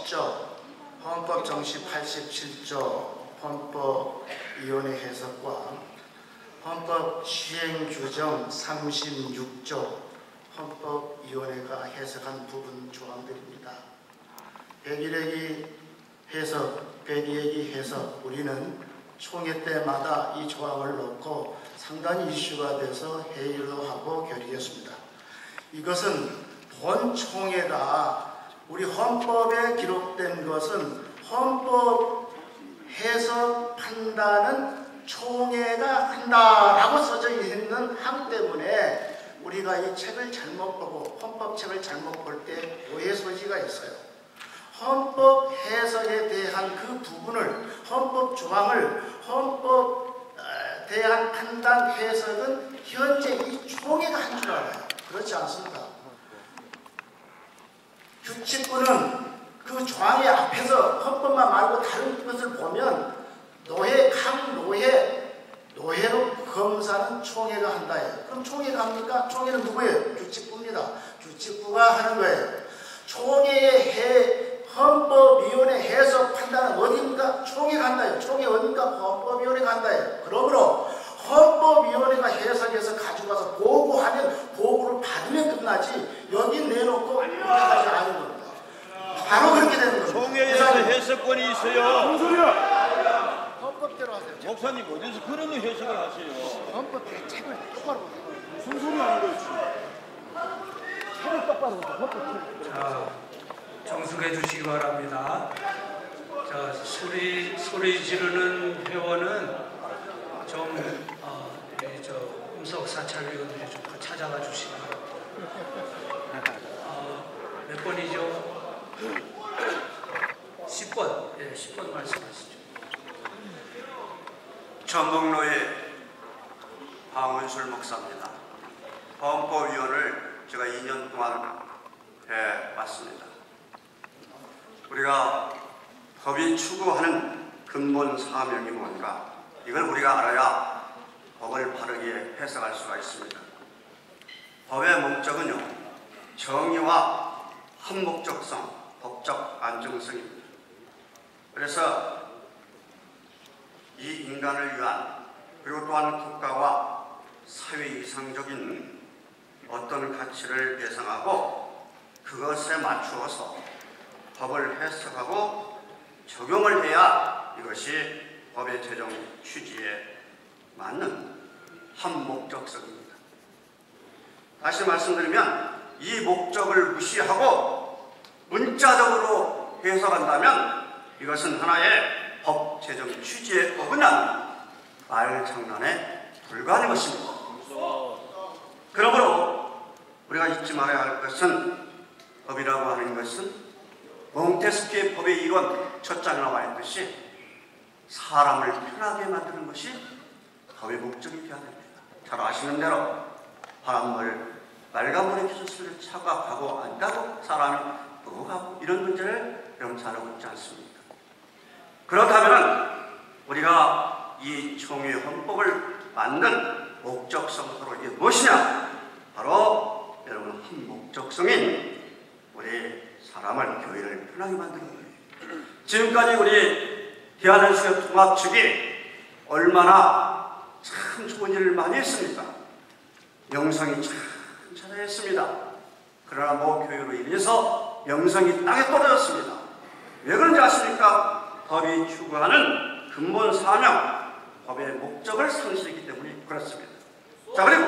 10조 헌법 정시 87조 헌법위원회 해석과 헌법 시행 규정 36조 헌법위원회가 해석한 부분 조항들입니다. 101회기 해석, 102회기 해석, 우리는 총회 때마다 이 조항을 넣고 상당히 이슈가 돼서 회의도 하고 결의했습니다. 이것은 본 총회가 우리 헌법에 기록된 것은 헌법 해석 판단은 총회가 한다라고 써져 있는 하기 때문에 우리가 이 책을 잘못 보고 헌법책을 잘못 볼 때 오해 소지가 있어요. 헌법 해석에 대한 그 부분을 헌법 조항을 헌법에 대한 판단 해석은 현재 이 총회가 한 줄 알아요. 그렇지 않습니다. 규칙부는 그 조항의 앞에서 헌법만 말고 다른 것을 보면 각 노회로 검사는 총회가 한다예요. 그럼 총회가 합니까? 총회는 누구예요? 규칙부입니다. 규칙부가 하는 거예요. 총회의 헌법위원회 해석 판단은 어디입니까? 총회가 한다예요. 총회 어디입니까? 헌법위원회가 한다예요. 그러므로 헌법위원회가 해석해서 가지고 와서 보고하면 보고를 받으면 끝나지 여기 내놓고 하지 않은 겁니다. 바로 그렇게 되는 겁니다. 총회에서 해석권이 있어요. 무슨 소리야? 헌법대로 하세요. 목사님 어디서 그런 해석을 하세요? 헌법대 책을 똑바로 보세요. 무슨 소리 하는 거지? 책을 똑바로 보세요. 헌법 책. 자, 정숙해 주시기 바랍니다. 자, 소리 지르는 회원은 좀 음성 사찰위원들이 좀 찾아가 주시면 몇 번이죠? 10번. 예, 10번 말씀하시죠. 전북로의 황은술 목사입니다. 헌법위원을 제가 2년 동안 해왔습니다. 우리가 법이 추구하는 근본 사명이 뭔가 이걸 우리가 알아야 법을 바르게 해석할 수가 있습니다. 법의 목적은요, 정의와 한목적성, 법적 안정성입니다. 그래서 이 인간을 위한 그리고 또한 국가와 사회 이상적인 어떤 가치를 예상하고 그것에 맞추어서 법을 해석하고 적용을 해야 이것이 법의 제정 취지에 맞는 한목적성입니다. 다시 말씀드리면 이 목적을 무시하고 문자적으로 해석한다면 이것은 하나의 법 제정 취지에 어긋난 말장난에 불과한 것입니다. 그러므로 우리가 잊지 말아야 할 것은 법이라고 하는 것은 몽테스키의 법의 이론 첫 장에 나와 있듯이 사람을 편하게 만드는 것이 법의 목적이 되어야 됩니다. 잘 아시는 대로 바람물 빨간불에 켜졌으면 차가 가고 안 가고 사람이 또 가고 이런 문제를 여러분 잘 알고 있지 않습니까? 그렇다면 우리가 이 총회 헌법을 만든 목적성으로 이게 무엇이냐? 바로 여러분 한목적성인 우리 사람을 교회를 편하게 만드는 거예요. 지금까지 우리 대한민국의 통합 측이 얼마나 참 좋은 일을 많이 했습니까? 명성이 참 자자했습니다. 그러나 뭐 교회로 인해서 명성이 땅에 떨어졌습니다. 왜 그런지 아십니까? 법이 추구하는 근본 사명, 법의 목적을 상실했기 때문에 그렇습니다. 자, 그리고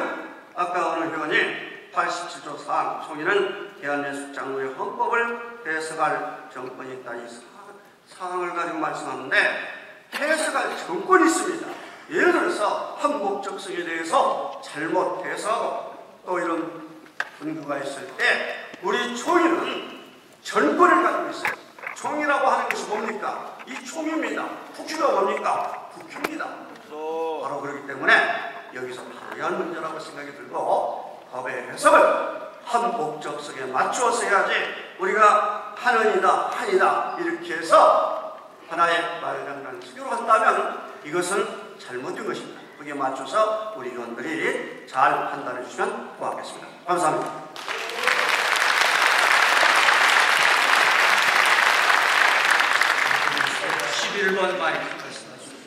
아까 어느 회원이 87조 4항 총회는 대한민국 장로의 헌법을 해석할 정권이 있다. 이 사항을 가지고 말씀하는데 해석할 정권이 있습니다. 예를 들어서 한목적성에 대해서 잘못 해석하고 또 이런 근거가 있을 때 우리 총회는 전권을 가지고 있어요. 총이라고 하는 것이 뭡니까? 이 총입니다. 국회가 뭡니까? 국회입니다. 바로 그렇기 때문에 여기서 다루어야 할 문제라고 생각이 들고 법의 해석을 한 목적성에 맞추어서 해야지 우리가 하는이다 한이다 이렇게 해서 하나의 말장난 수교로 한다면 이것은 잘못된 것입니다. 거기에 맞춰서 우리 의원들이 잘 판단해 주시면 고맙겠습니다. 감사합니다. 11번 마이크 말씀하십시오.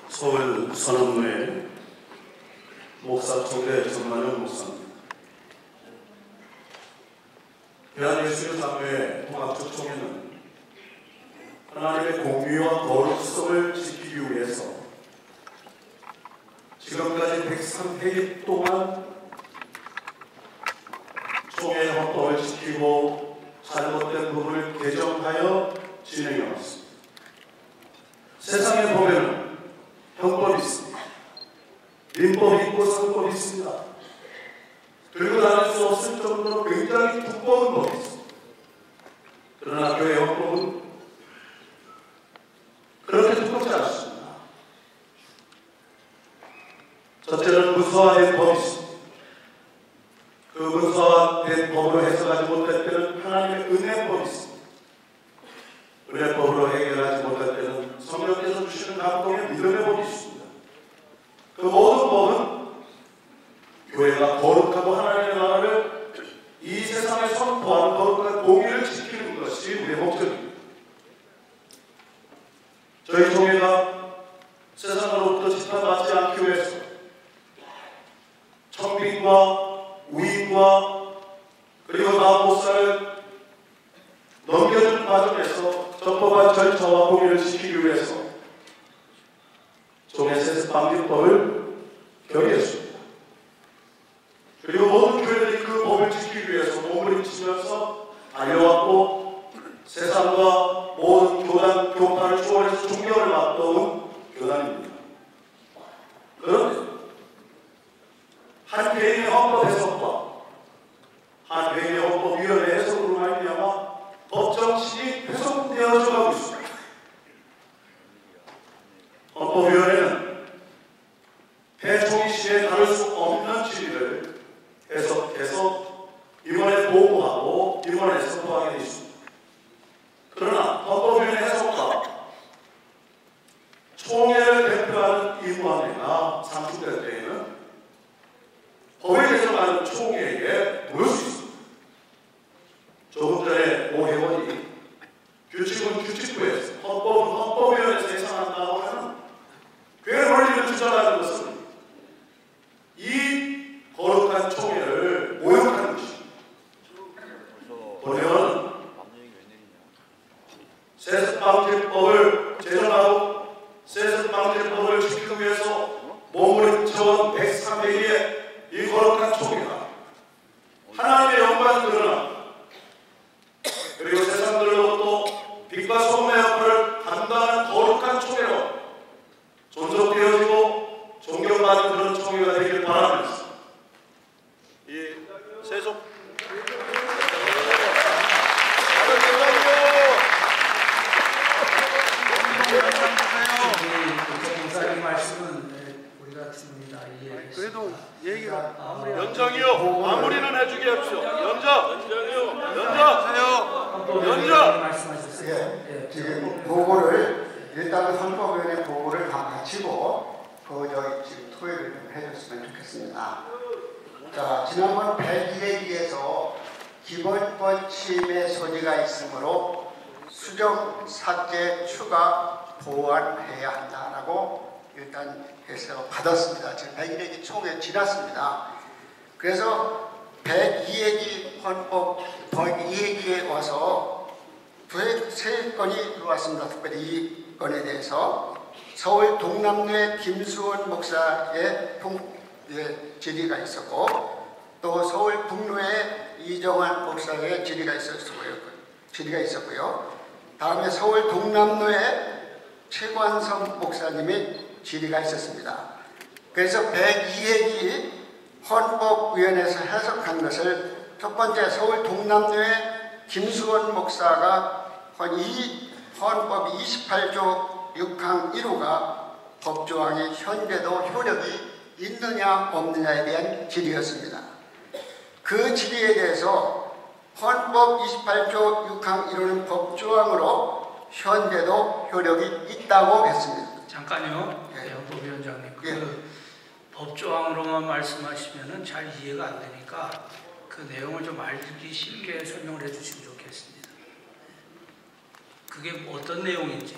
서울 선원로의 목사 총대 정만영 목사입니다. 대한예수교장로회 통합주총회는 하나님의 공의와 거룩성을 지키기 위해서 지금까지 103회기 동안 총회 헌법을 지키고 잘못된 부분을 개정하여 진행해왔습니다. 세상에 보면 형법이 있습니다. 민법이 있고 상법이 있습니다. 들고 다닐 수 없을 정도로 굉장히 두꺼운 법이 있습니다. 그러나 교회 헌법은 그렇게 두껍지 않습니다. 첫째는 문서화된 법이 있습니다. 그 문서화된 법으로 해석하지 못할 때는 하나님의 은혜법이 있습니다. 은혜법으로 해결하지 못할 때는 성령께서 주시는 감동의 믿음의 법이 있습니다. 그 모든 법은 교회가 거룩하고 하나님의 나라를 이 세상에 선포하는 거룩한 공의를 지키는 것이 우리의 목적입니다. 저희 교회가 세상으로부터 지탄받지 않기 위해서 청빙과 우인과 그리고 마음목사를 넘겨주는 과정에서 적법한 절차와 공의를 지키기 위해서 종회세습방지법을 결의했습니다. 그리고 모든 교회들이 그 법을 지키기 위해서 몸부림치면서 달려왔고 세상과 모든 교단, 교파를 초월해서 존경을 받아온 교단입니다. 그런데 한 개인의 헌법 해석과 한 개인의 헌법위원회 해석으로 말미암아 법정식이 훼손되어져 가고 있습니다. 헌법위원회는 대총리 시에 다룰 수 없는 진리를 해석해서 임원에 보고하고 임원에 선포하게 되어 있습니다. 그러나 헌법위원회 해석과 총회를 대표하는 임원회가 상충될 때에는 법을 개정하는 총회에 모일 수 있습니다. 조금 전에 오 회원이 규칙은 규칙부에서 헌법은 헌법위원회에서 예상한다고 하는 교회 논리를 주장하는 것은 이 거룩한 총회를 모욕하는 것입니다. 본회원은 세습방지법을 제정하고 세습방지법을 지키기 위해서 몸부림쳐온 103회기의 이 거룩한 총회가 하나님의 영광을 드러나 그리고 세상들로부터 빛과 소금의 역할을 감당하는 거룩한 총회로 존속되어지고 존경받는 그런 총회가 되길 바라면서 이 세속 목사님 말씀은 우리가 충분히 다 이해했습니다. 그래도 얘기가 연장이요 마무리는 해주게 합시오. 연장 말씀하셨어요. 예, 지금 보고를 일단 헌법위원회 보고를 다 마치고 저희 지금 토의를 좀 해줬으면 좋겠습니다. 자, 지난번 102회기에서 기본권 침해 소지가 있으므로 수정, 삭제, 추가, 보완해야 한다라고 일단 해서 받았습니다. 지금 101회기 총회 지났습니다. 그래서 102회기 헌법 102회기에 와서 세 건이 들어왔습니다. 특별히 이 건에 대해서 서울 동남로의 김수원 목사의 질의가 있었고 또 서울 북로의 이정환 목사의 질의가 있었고요. 다음에 서울 동남로의 최관성 목사님의 질의가 있었습니다. 그래서 102회기 헌법위원회에서 해석한 것을 첫 번째 서울 동남로의 김수원 목사가 이 헌법 28조 6항 1호가 법조항이 현재도 효력이 있느냐 없느냐에 대한 질의였습니다. 그 질의에 대해서 헌법 28조 6항 1호는 법조항으로 현재도 효력이 있다고 했습니다. 잠깐요. 예. 헌법위원장님. 예. 그 법조항으로만 말씀하시면 잘 이해가 안 되니까 그 내용을 좀 알기 쉽게 설명을 해주시면 좋겠습니다. 그게 어떤 내용인지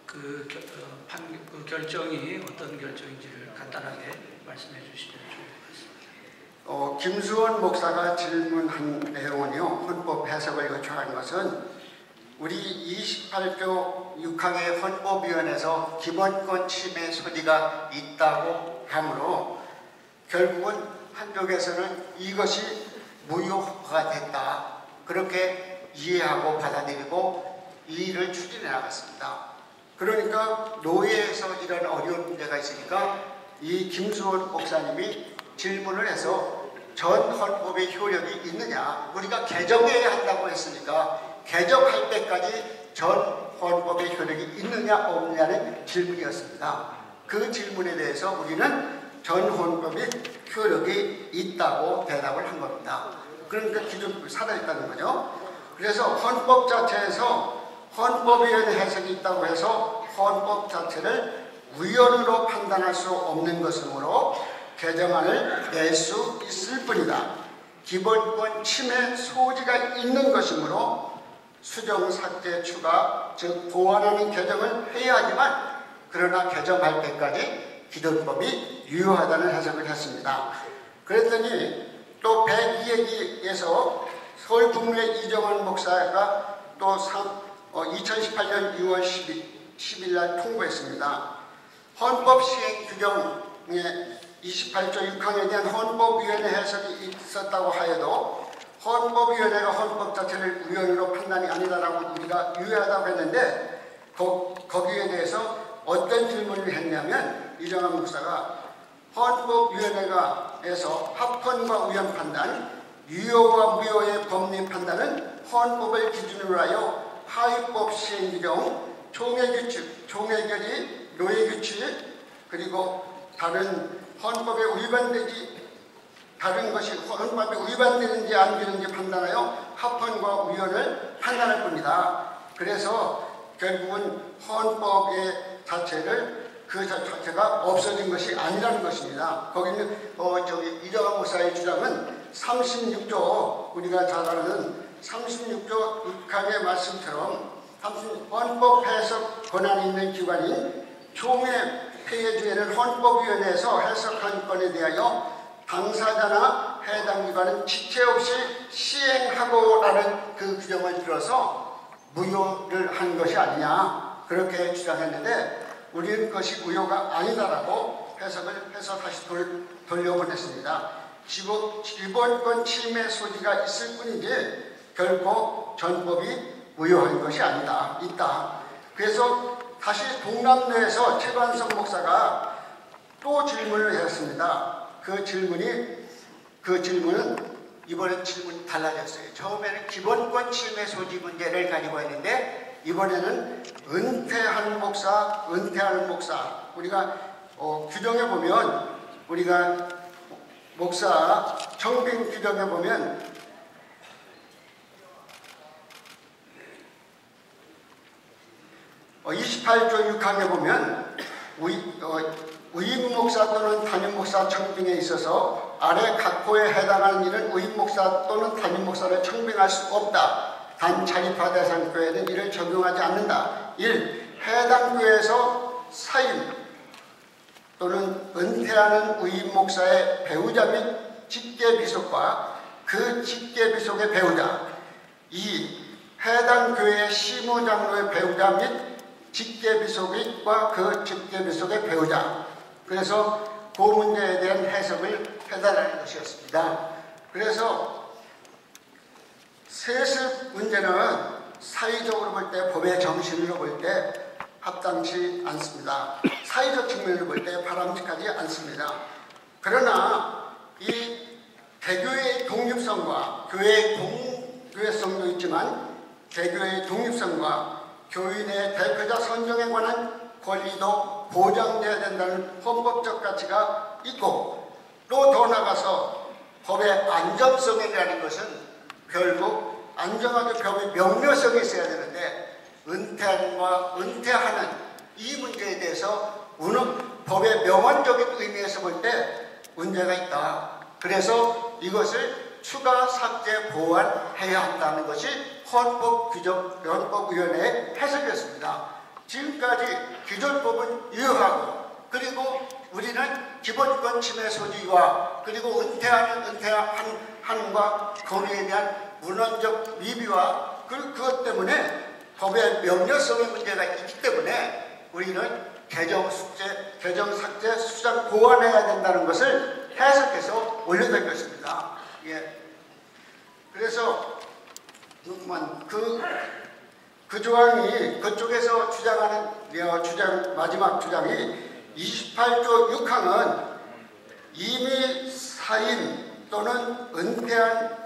그 결정이 어떤 결정인지를 간단하게 말씀해 주시면 좋을 것 같습니다. 김수원 목사가 질문한 내용은요, 헌법 해석을 요청한 것은 우리 28조 6항의 헌법위원회에서 기본권 침해 소지가 있다고 하므로 결국은 한쪽에서는 이것이 무효가 됐다, 그렇게 이해하고 받아들이고 이 일을 추진해 나갔습니다. 그러니까 노예에서 이런 어려운 문제가 있으니까 이 김수원 목사님이 질문을 해서 전 헌법의 효력이 있느냐, 우리가 개정해야 한다고 했으니까 개정할 때까지 전 헌법의 효력이 있느냐 없느냐는 질문이었습니다. 그 질문에 대해서 우리는 전 헌법의 효력이 있다고 대답을 한 겁니다. 그러니까 기존법이 살아있다는 거죠. 그래서 헌법 자체에서 헌법위원회 해석이 있다고 해서 헌법 자체를 우연으로 판단할 수 없는 것이므로 개정안을 낼 수 있을 뿐이다. 기본권 침해 소지가 있는 것이므로 수정, 삭제, 추가, 즉 보완하는 개정을 해야 하지만 그러나 개정할 때까지 기존법이 유효하다는 해석을 했습니다. 그랬더니 또 102회기에서 서울 북루의 이정환 목사가 또 2018년 6월 10일 날 통보했습니다. 헌법 시행 규정에 28조 6항에 대한 헌법위원회 해석이 있었다고 하여도 헌법위원회가 헌법 자체를 우연으로 판단이 아니다라고 우리가 유효하다고 했는데 거기에 대해서 어떤 질문을 했냐면 이정환 목사가 헌법위원회가에서 합헌과 우연 판단, 유효와 무효의 법리 판단은 헌법을 기준으로 하여 하위법 시행 규정, 총회규칙, 총회결의, 노예규칙, 그리고 다른 헌법에 위반되지 다른 것이 헌법에 위반되는지 안 되는지 판단하여 합헌과 우연을 판단할 겁니다. 그래서 결국은 헌법의 자체를 그 자체가 없어진 것이 아니라는 것입니다. 거기는 이정환 목사의 주장은 36조 우리가 잘 아는 36조 6항의 말씀처럼 헌법 해석 권한이 있는 기관인 총회 폐회주에는 헌법위원회에서 해석한 건에 대하여 당사자나 해당 기관은 지체 없이 시행하고라는 그 규정을 들어서 무효를 한 것이 아니냐 그렇게 주장했는데 우리는 그것이 무효가 아니다라고 해석을 해서 다시 돌려보냈습니다. 기본권 침해 소지가 있을 뿐이지 결코 전법이 무효한 것이 아니다. 있다. 그래서 다시 동남로에서 최관성 목사가 또 질문을 했습니다. 그 질문은 이번에 질문이 달라졌어요. 처음에는 기본권 침해 소지 문제를 가지고 했는데 이번에는 은퇴하는 목사 우리가 규정에 보면 우리가 목사 청빙 규정에 보면 28조 6항에 보면 의임 목사 또는 담임 목사 청빙에 있어서 아래 각 호에 해당하는 일은 의임 목사 또는 담임 목사를 청빙할 수 없다. 단 자립화 대상 교회는 이를 적용하지 않는다. 1. 해당 교회에서 사임 또는 은퇴하는 의임 목사의 배우자 및 직계비속과 그 직계비속의 배우자. 2. 해당 교회의 시무장로의 배우자 및 직계비속과 그 직계비속의 배우자. 그래서 그 문제에 대한 해석을 해달라는 것이었습니다. 그래서 세습 문제는 사회적으로 볼 때 법의 정신으로 볼 때 합당치 않습니다. 사회적 측면으로 볼 때 바람직하지 않습니다. 그러나 이 개교의 독립성과 교회의 공교회성도 있지만 개교의 독립성과 교인의 대표자 선정에 관한 권리도 보장되어야 된다는 헌법적 가치가 있고 또 더 나아가서 법의 안정성이라는 것은 결국 안정하게 법의 명료성이 있어야 되는데 은퇴하는 이 문제에 대해서 법의 명언적인 의미에서 볼 때 문제가 있다. 그래서 이것을 추가 삭제 보완해야 한다는 것이 헌법위원회의 해석이었습니다. 지금까지 기존법은 유효하고 그리고 우리는 기본권 침해 소지와 그리고 은퇴한과 권리에 대한 문헌적 미비와 그것 때문에 법의 명료성의 문제가 있기 때문에 우리는 개정 삭제, 수정 보완해야 된다는 것을 해석해서 올려드린 것입니다. 예. 그래서 그 조항이 그쪽에서 주장하는 마지막 주장이 28조 6항은 이미 사임 또는 은퇴한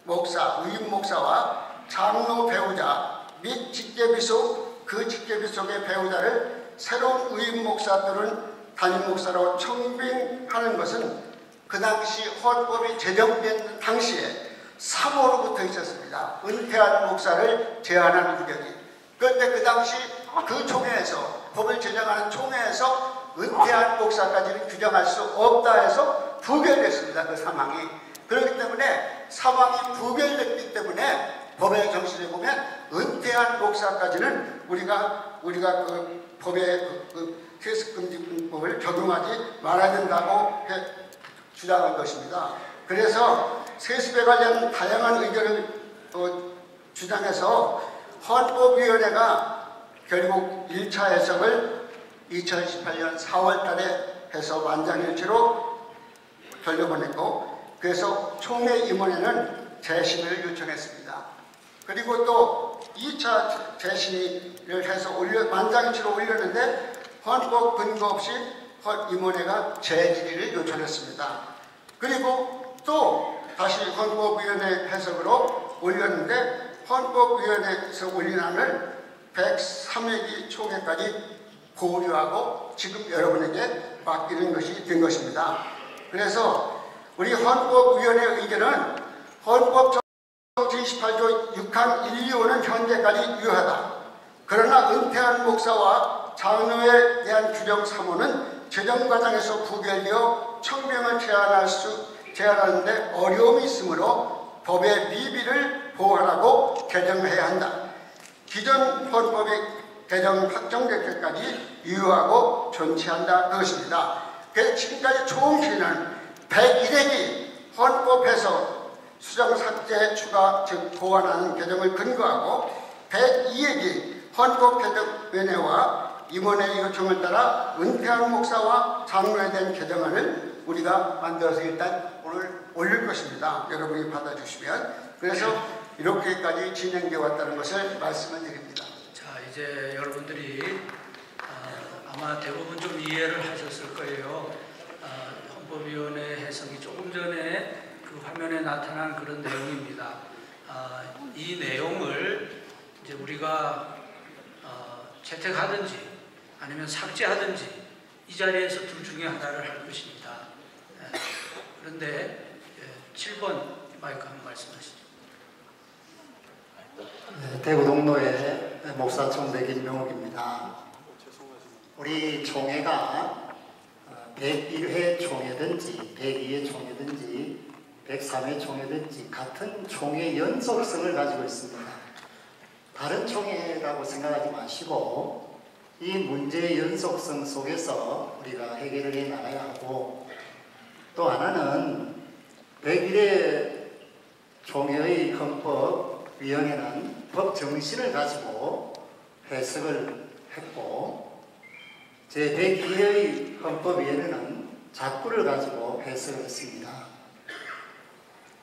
목사, 의임 목사와 장로 배우자 및 직계비속, 그 직계비속의 배우자를 새로운 의임 목사 또는 담임 목사로 청빙하는 것은 그 당시 헌법이 제정된 당시에 3호로부터 있었습니다. 은퇴한 목사를 제한하는 규정이. 그런데 그 당시 그 총회에서 법을 제정하는 총회에서 은퇴한 목사까지는 규정할 수 없다 해서 부결됐습니다. 그 사망이. 그렇기 때문에 사망이 부결됐기 때문에 법의 정신에 보면 은퇴한 목사까지는 우리가 그 법의 세습금지법을 적용하지 말아야 된다고 주장한 것입니다. 그래서 세습에 관련 다양한 의견을 주장해서 헌법위원회가 결국 1차 해석을 2018년 4월 달에 해서 만장일치로 돌려보냈고 그래서 총회 임원회는 재심의를 요청했습니다. 그리고 또 2차 재심의를 해서 만장일치로 올렸는데 헌법 근거 없이 임원회가 재질의를 요청했습니다. 그리고 또 다시 헌법위원회 해석으로 올렸는데 헌법위원회에서 올린 안을 103회기 총회까지 보류하고 지금 여러분에게 맡기는 것이 된 것입니다. 그래서 우리 헌법위원회의 의견은 헌법 제28조 6항 1, 2호는 현재까지 유효하다. 그러나 은퇴한 목사와 장로에 대한 규정 3호는 제정 과정에서 부결되어 청명을 제한하는데 어려움이 있으므로 법의 미비를 보완하고 개정해야 한다. 기존 헌법의 개정 확정될 때까지 유효하고 존치한다. 그것입니다. 그래서 지금까지 총 기는 101회기 헌법에서 수정 삭제 추가 즉 보완하는 개정을 근거하고 102회기 헌법개정위원회와 임원회의 요청을 따라 은퇴한 목사와 장로에 대한 개정안을 우리가 만들어서 일단 오늘 올릴 것입니다. 여러분이 받아주시면. 그래서 이렇게까지 진행되어 왔다는 것을 말씀을 드립니다. 자, 이제 여러분들이 아마 대부분 좀 이해를 하셨을 거예요. 헌법위원회 해석이 조금 전에 그 화면에 나타난 그런 내용입니다. 이 내용을 이제 우리가 채택하든지 아니면 삭제하든지 이 자리에서 둘 중에 하나를 할 것입니다. 그런데 7번 마이크 한번 말씀하시죠. 네, 대구 동로의 목사총 백인명옥입니다. 우리 총회가 101회 총회든지 102회 총회든지 103회 총회든지 같은 총회 연속성을 가지고 있습니다. 다른 총회라고 생각하지 마시고 이 문제의 연속성 속에서 우리가 해결을 해 나가야 하고 또 하나는 101회 총회의 헌법위원회는 법 정신을 가지고 해석을 했고 제102회의 헌법위원회는 작구를 가지고 해석을 했습니다.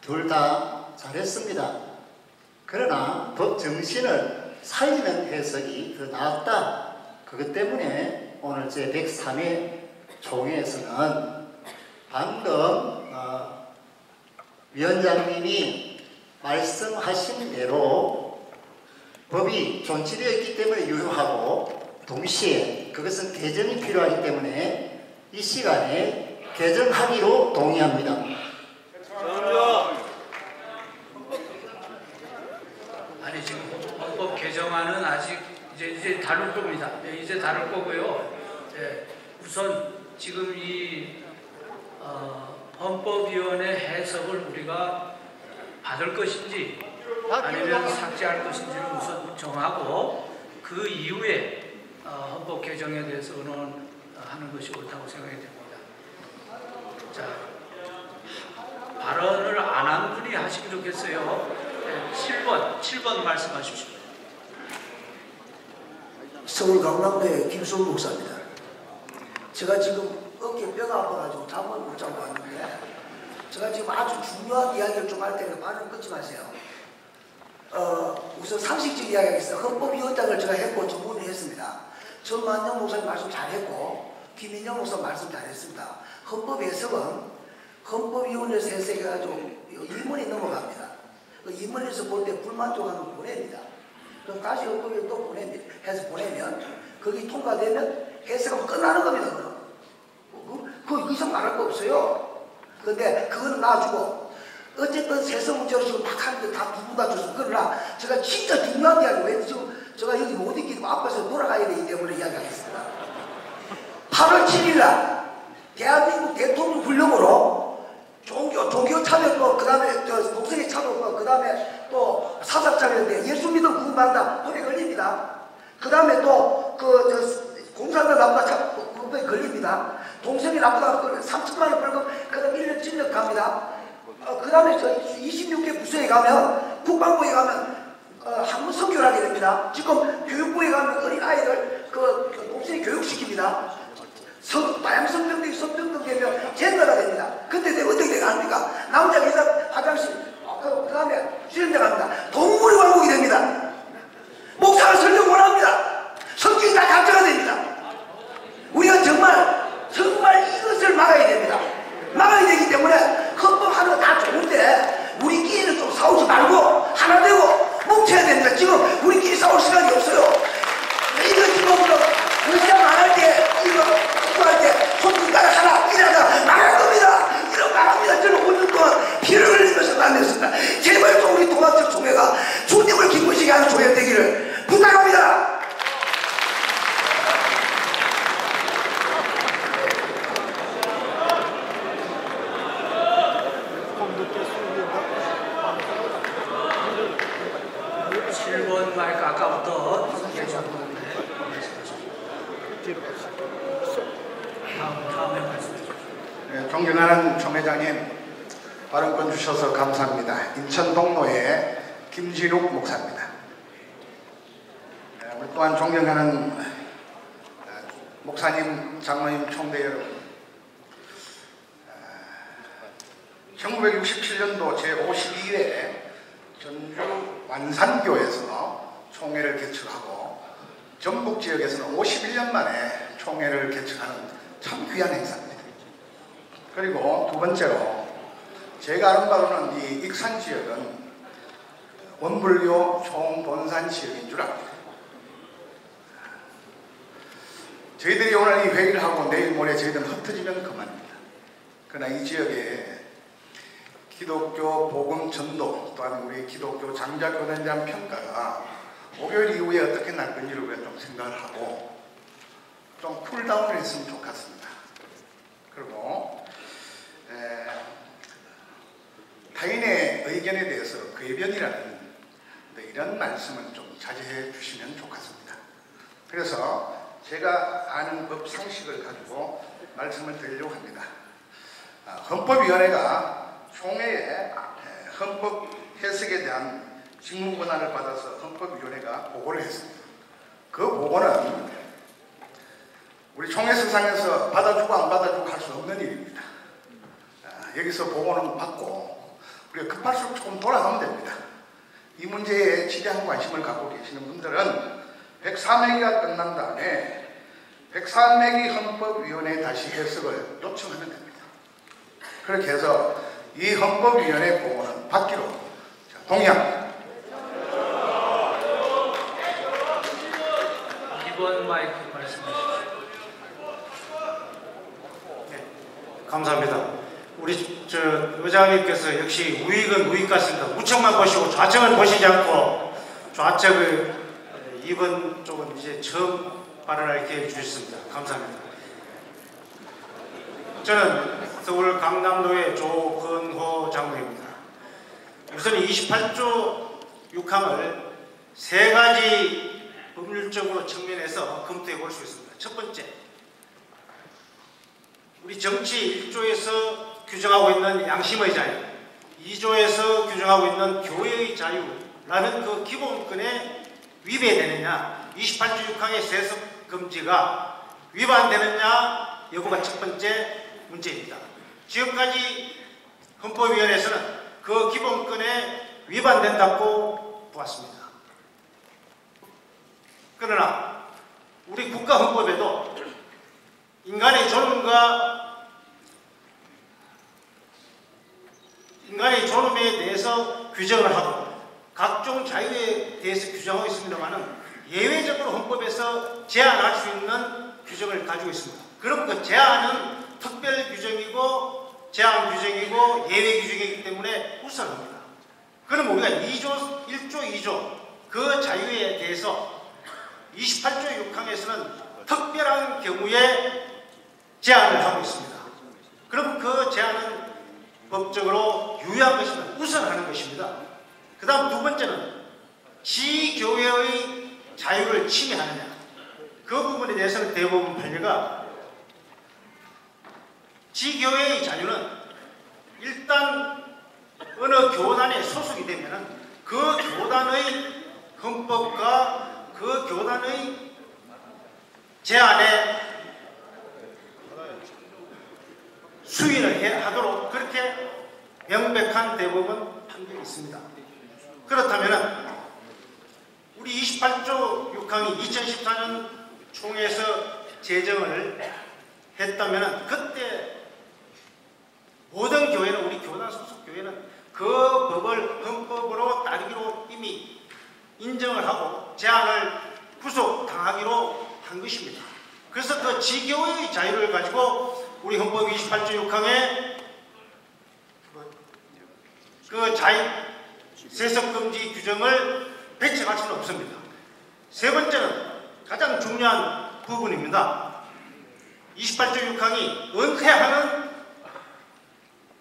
둘 다 잘했습니다. 그러나 법 정신을 살리는 해석이 더 나았다. 그것 때문에 오늘 제103회 총회에서는 방금 위원장님이 말씀하신 대로 법이 존치되어 있기 때문에 유효하고 동시에 그것은 개정이 필요하기 때문에 이 시간에 개정하기로 동의합니다. 아니 지금 헌법 개정안은 아직 이제 다룰 겁니다. 이제 다룰 거고요. 우선 지금 이 헌법위원회 해석을 우리가 받을 것인지 아니면 삭제할 것인지를 우선 정하고 그 이후에 헌법 개정에 대해서 의논하는 것이 옳다고 생각이 됩니다. 자, 발언을 안 한 분이 하시면 좋겠어요. 네, 7번 말씀하십시오. 서울 강남구의 김수훈 목사입니다. 제가 지금 어깨 뼈가 아파가지고 잠을 못 자고 왔는데 제가 지금 아주 중요한 이야기를 좀 할 테니까 말을 끊지 마세요. 우선 상식적 이야기하겠습니다. 헌법위원장을 제가 했고 전문을 했습니다. 전만영 목사님 말씀 잘했고 김인영 목사님 말씀 잘했습니다. 헌법 해석은 헌법위원회에서 해석해가지고 임원이 넘어갑니다. 그 임원에서 볼 때 불만족하면 보냅니다. 그럼 다시 헌법위에 또 보냅니다. 해서 보내면 거기 통과되면 해석은 끝나는 겁니다. 그 이상 말할 거 없어요. 근데 그거는 놔주고 어쨌든 세서 문제로 지금 막 하는데 다 두분 다 줬어요. 그러나 제가 진짜 중요한 이야기 왜 지금 제가 여기 못 있기도 앞에서 돌아가야 되기 때문에 이야기하겠습니다. 8월 7일날 대한민국 대통령 훈령으로 종교 참여법, 그 다음에 독생의 참여법, 그 다음에 또 사상참여인데 예수 믿음 구원받는다 법에 걸립니다. 그 다음에 또 공산당 나쁘다 법에 걸립니다. 동생이 나쁘다 3천만 원 벌금, 그 다음에 1년 징역 갑니다. 그 다음에 26개 부서에 가면 국방부에 가면 한문 선교를 하게 됩니다. 지금 교육부에 가면 어린 아이들 동생이 교육시킵니다. 다양성평등이 성평등 되면 젠더가 됩니다. 근데 내가 어떻게 돼가 합니까? 남자 기사 화장실, 그 다음에 수련대 갑니다. 동물이 왕국이 됩니다. 목사가 설교 못합니다. 성경이 다 가짜가 됩니다. 우리가 정말 이것을 막아야 됩니다. 막아야 되기 때문에 헌법 하는 거 다 좋은데 우리끼리는 좀 싸우지 말고 하나 되고 뭉쳐야 됩니다. 지금 우리끼리 싸울 시간이 없어요. 이거 지금 러시아 망할 때 이거 할 때 손가락 하나 일하다 망할 겁니다. 이런 망합니다. 저는 5년 동안 피를 흘리면서 다녔습니다. 제발 좀 우리 동학적 총회가 주님을 기쁘시게 하는 총회 되기를 부탁합니다. 마이크 아까부터 다음에 말씀해주세요. 네, 존경하는 총회장님 발언권 주셔서 감사합니다. 인천 동로의 김진욱 목사입니다. 네, 우리 또한 존경하는 목사님, 장로님, 총대 여러분, 1967년도 제52회 전주 완산교에서 총회를 개최하고 전북 지역에서는 51년 만에 총회를 개최하는 참 귀한 행사입니다. 그리고 두 번째로 제가 아는 바로는 이 익산 지역은 원불교 총본산 지역인 줄 압니다. 저희들이 오늘 이 회의를 하고 내일 모레 저희들은 흩어지면 그만입니다. 그러나 이 지역에 기독교 복음 전도 또한 우리 기독교 장자교단에 대한 평가가 5개월 이후에 어떻게 날 건지를 우리가 좀 생각을 하고 좀 쿨다운을 했으면 좋겠습니다. 그리고 타인의 의견에 대해서 궤변이라는 이런 말씀은 좀 자제해 주시면 좋겠습니다. 그래서 제가 아는 법 상식을 가지고 말씀을 드리려고 합니다. 헌법위원회가 총회에 헌법 해석에 대한 직무 권한을 받아서 헌법위원회가 보고를 했습니다. 그 보고는 우리 총회석상에서 받아주고 안 받아주고 할 수 없는 일입니다. 여기서 보고는 받고 우리가 급할수록 조금 돌아가면 됩니다. 이 문제에 지대한 관심을 갖고 계시는 분들은 104명이가 끝난 다음에 104명이 헌법위원회에 다시 해석을 요청하면 됩니다. 그렇게 해서 이 헌법위원회 보고는 받기로 동의합니다. 2번 마이크 말씀하십시오. 네, 감사합니다. 우리 의장님께서 역시 우익은 우익 같습니다. 우측만 보시고 좌측은 보시지 않고 좌측을 2번 쪽은 이제 처음 발언할 기회를 주셨습니다. 감사합니다. 저는 서울 강남도의 조근호 장로입니다. 우선 28조 6항을 세 가지 법률적으로 측면에서 검토해 볼 수 있습니다. 첫 번째, 우리 정치 1조에서 규정하고 있는 양심의 자유, 2조에서 규정하고 있는 교회의 자유라는 그 기본권에 위배되느냐, 28조 6항의 세습 금지가 위반되느냐 여부가 첫 번째 문제입니다. 지금까지 헌법위원회에서는 그 기본권에 위반된다고 보았습니다. 그러나 우리 국가헌법에도 인간의 존엄에 대해서 규정을 하고 각종 자유에 대해서 규정하고 있습니다만 예외적으로 헌법에서 제한할 수 있는 규정을 가지고 있습니다. 그럼 그 제한은 특별 규정이고 제한 규정이고 예외 규정이기 때문에 우선합니다. 그럼 우리가 1조 2조 그 자유에 대해서 28조 6항에서는 특별한 경우에 제한을 하고 있습니다. 그럼 그 제한은 법적으로 유효한 것입니다. 우선하는 것입니다. 그 다음 두 번째는 지교회의 자유를 침해하느냐, 그 부분에 대해서는 대법원 판례가 지교회의 자유는 일단 어느 교단에 소속이 되면 그 교단의 헌법과 그 교단의 제안에 수위를 하도록 그렇게 명백한 대법원 판결이 있습니다. 그렇다면 우리 28조 6항이 2014년 총회에서 제정을 했다면 그때 모든 교회는, 우리 교단 소속 교회는 그 법을 헌법으로 따르기로 이미 인정을 하고 제안을 구속당하기로 한 것입니다. 그래서 그 지교회의 자유를 가지고 우리 헌법 28조 6항에 그 세습금지 규정을 배치할 수는 없습니다. 세 번째는 가장 중요한 부분입니다. 28조 6항이 은퇴하는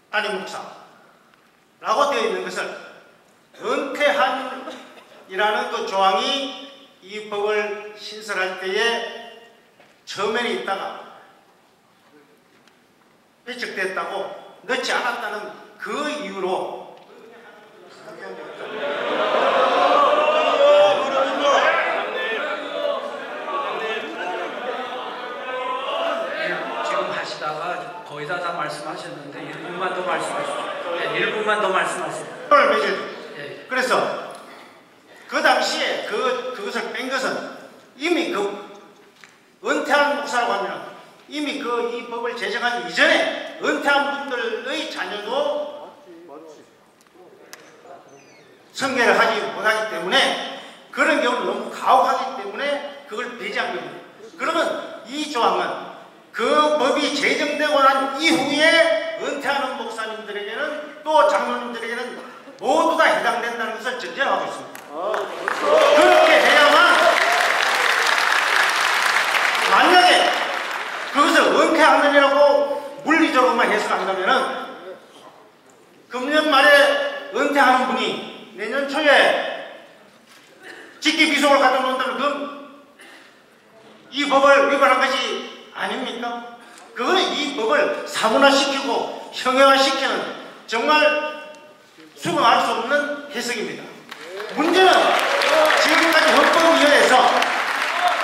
담임 목사라고 되어 있는 것을 은퇴한이라는 그 조항이 이 법을 신설할 때에 처면에 있다가 배척됐다고 넣지 않았다는 그 이유로 지금 하시다가 거의 다 말씀하셨는데 1분만 더 말씀하시죠. 네, 1분만 더 말씀하세요. 네. 그래서 그 당시에 그것을 뺀 것은 이미 그 은퇴한 목사라고 하면 이미 이 법을 제정하기 이전에 은퇴한 분들의 자녀도 성례를 하지 못하기 때문에 그런 경우는 너무 가혹하기 때문에 그걸 배제한 겁니다. 그러면 이 조항은 그 법이 제정되고 난 이후에 은퇴하는 목사님들에게는 또 장로님들에게는 모두 다 해당된다는 것을 전제하고 있습니다. 그렇게 해야만, 만약에 그것을 은퇴하느냐고 물리적으로만 해석한다면 금년 말에 은퇴하는 분이 내년 초에 직계 비속을 갖다 놓는다면 그건 이 법을 위반한 것이 아닙니까? 그거는 이 법을 사문화시키고 형용화시키는 정말 수긍할 수 없는 해석입니다. 문제는 지금까지 헌법위원회에서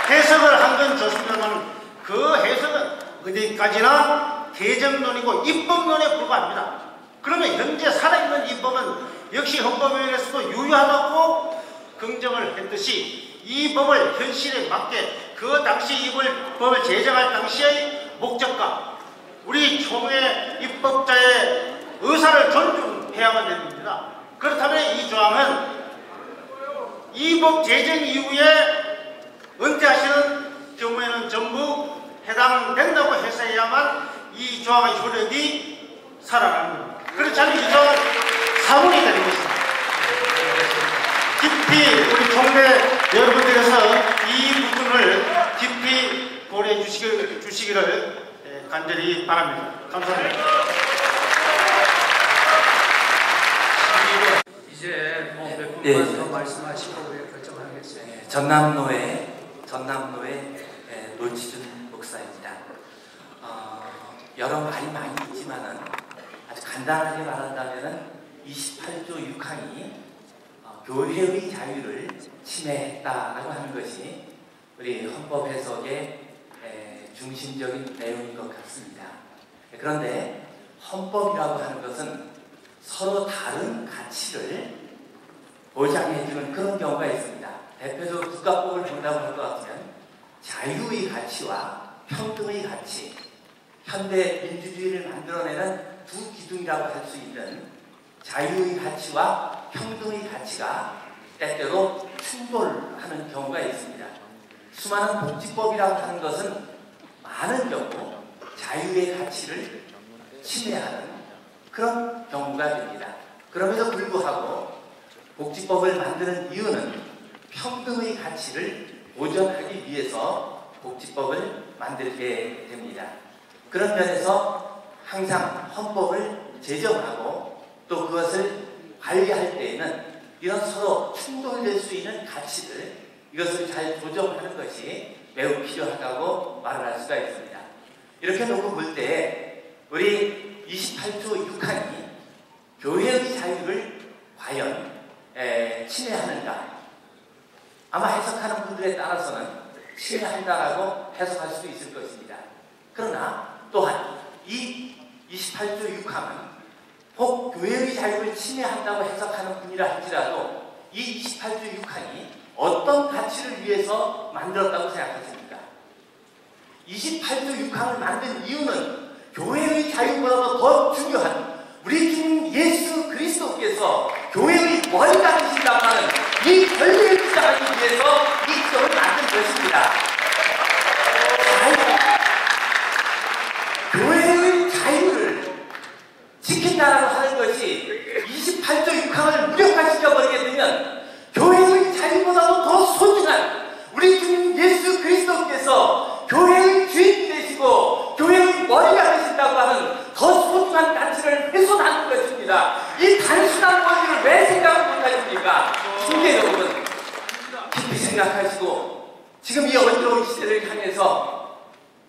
해석을 한 건 좋습니다만 그 해석은 어디까지나 개정론이고 입법론에 불과합니다. 그러면 현재 살아있는 이 법은 역시 헌법위원회에서도 유효하다고 긍정을 했듯이 이 법을 현실에 맞게 그 당시 이 법을 제정할 당시의 목적과 우리 총회 입법자의 의사를 존중해야만 됩니다. 그렇다면 이 조항은 이 법 제정 이후에 은퇴하시는 경우에는 전부 해당된다고 해서야만 이 조항의 효력이 살아나는 겁니다. 그렇지 않으면 이 조항은 사문이 되는 것입니다. 깊이 우리 총회 여러분들께서 이 부분을 깊이 고려해 주시기를 간절히 바랍니다. 감사합니다. 이제 뭐 몇 분만 예. 더 말씀하시고 우리 결정하겠습니다. 전남로의 노치준 목사입니다. 여러 말이 많이 있지만은 아주 간단하게 말한다면은 28조 6항이 교회의 자유를 침해했다라고 하는 것이 우리 헌법 해석의 중심적인 내용인 것 같습니다. 그런데 헌법이라고 하는 것은 서로 다른 가치를 보장해주는 그런 경우가 있습니다. 대표적으로 국가법을 본다고 할 것 같으면 자유의 가치와 평등의 가치, 현대 민주주의를 만들어내는 두 기둥이라고 할 수 있는 자유의 가치와 평등의 가치가 때때로 충돌하는 경우가 있습니다. 수많은 복지법이라고 하는 것은 많은 경우 자유의 가치를 침해하는 그런 경우가 됩니다. 그럼에도 불구하고 복지법을 만드는 이유는 평등의 가치를 보존하기 위해서 복지법을 만들게 됩니다. 그런 면에서 항상 헌법을 제정하고 또 그것을 관리할 때에는 이런 서로 충돌될 수 있는 가치들, 이것을 잘 조정하는 것이 매우 필요하다고 말을 할 수가 있습니다. 이렇게 놓고 볼 때 우리 28조 6항이 교회의 자유를 과연 침해하는가? 아마 해석하는 분들에 따라서는 침해한다라고 해석할 수도 있을 것입니다. 그러나 또한 이 28조 6항은 혹 교회의 자유를 침해한다고 해석하는 분이라 할지라도 이 28조 6항이 어떤 가치를 위해서 만들었다고 생각하십니까? 28조 6항을 만든 이유는 교회의 자유보다도 더 중요한 우리 주 예수 그리스도께서 교회의 머리가 되신다고 하는 이 권리를 주장하기 위해서 이 규정을 만든 것입니다. 교회의 자유를 지킨다라고 하는 것이 28조 6항을 무력화시켜버리게 되면 교회의 자유보다도 더 소중한 우리 주님 예수 그리스도께서 교회의 주인이 되시고 교회의 머리가 되신다고 하는 더 소중한 가치를 훼손하는 것입니다. 이 단순한 원리를 왜 생각 못하십니까? 성도 여러분, 깊이 생각하시고 지금 이 어려운 시대를 향해서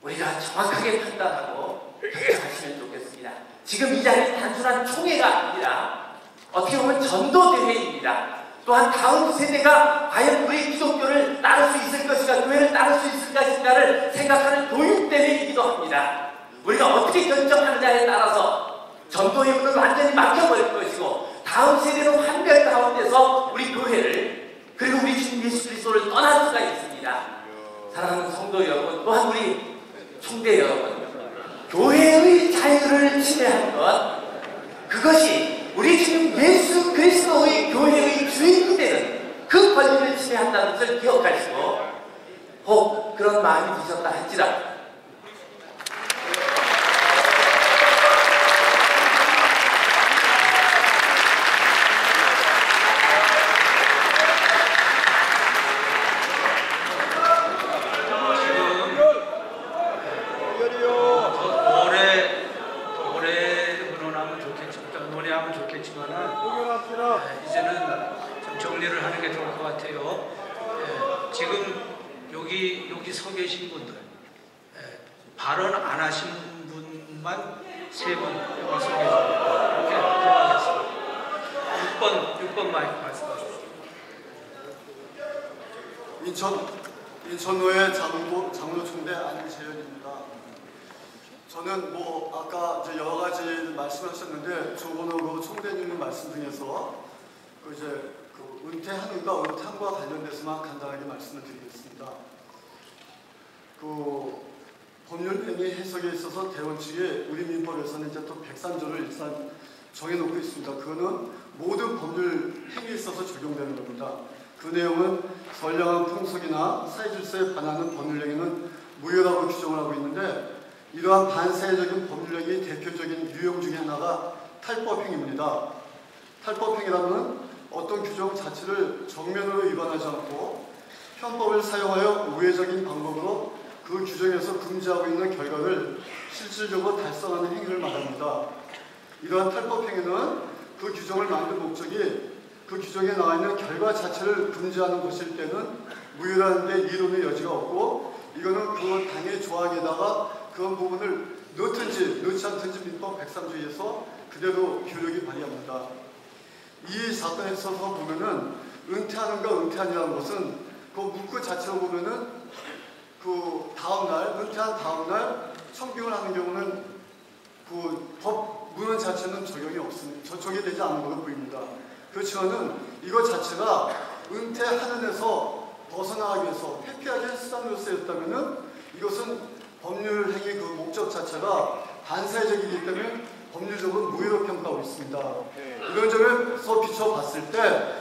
우리가 정확하게 판단하고 결정하시면 좋겠습니다. 지금 이 자리는 단순한 총회가 아니라 어떻게 보면 전도대회입니다. 또한 다음 세대가 과연 우리 기독교를 따를 수 있을 것인가, 교회를 따를 수 있을 것인가를 생각하는 교육대회이기도 합니다. 우리가 어떻게 결정하느냐에 따라서 전도의 문을 완전히 막혀버릴 것이고 다음 세대는 한별 가운데서 우리 교회를 그리고 우리 주님 예수 그리스도를 떠날 수가 있습니다. 사랑하는 성도 여러분, 또한 우리 총대 여러분, 교회의 자유를 침해한 것, 그것이 우리 주님 예수 그리스도의 교회의 주인이 되는 그 권리를 침해한다는 것을 기억하시고 혹 그런 마음이 드셨다 할지라도 이제는 좀 정리를 하는 게 좋을 것 같아요. 지금 여기 서 계신 분들, 발언 안 하신 분만 3분 여기 서 계십니다. 이렇게 하겠습니다. 6번 마이크 말씀하십시오. 인천노회 장로총대 안재현입니다. 저는 아까 이제 여러 가지 말씀하셨는데 조건호 총대님 말씀 중에서 은퇴한 이유가 은퇴함과 관련돼서만 간단하게 말씀을 드리겠습니다. 법률 행위 해석에 있어서 대원 측에 우리 민법에서는 이제 또 103조를 일단 정해놓고 있습니다. 그거는 모든 법률 행위에 있어서 적용되는 겁니다. 그 내용은 선량한 풍속이나 사회질서에 반하는 법률 행위는 무효라고 규정을 하고 있는데 이러한 반사회적인 법률행위의 대표적인 유형 중에 하나가 탈법행위입니다. 탈법행위라는 어떤 규정 자체를 정면으로 위반하지 않고 편법을 사용하여 우회적인 방법으로 그 규정에서 금지하고 있는 결과를 실질적으로 달성하는 행위를 말합니다. 이러한 탈법행위는 그 규정을 만든 목적이 그 그 규정에 나와 있는 결과 자체를 금지하는 것일 때는 무효라는데 이론의 여지가 없고, 이거는 그 당의 조항에다가 그런 부분을 넣든지 넣지 않든지 민법 103조에서 그대로 효력이 발휘합니다. 이 사건에 있어서 보면은 은퇴하는가 은퇴하냐는 것은 그 문구 자체로 보면은 그 다음날, 은퇴한 다음날 청빙을 하는 경우는 그 법 문헌 자체는 적용이 되지 않는 것으로 보입니다. 그렇지만은 이것 자체가 은퇴하는 데서 벗어나기 위해서 회피하기 수단으로 쓰였다면은 이것은 법률 행위 그 목적 자체가 반사회적이기 때문에 법률적으로 무효로 평가하고 있습니다. 이런 점에서 비춰봤을 때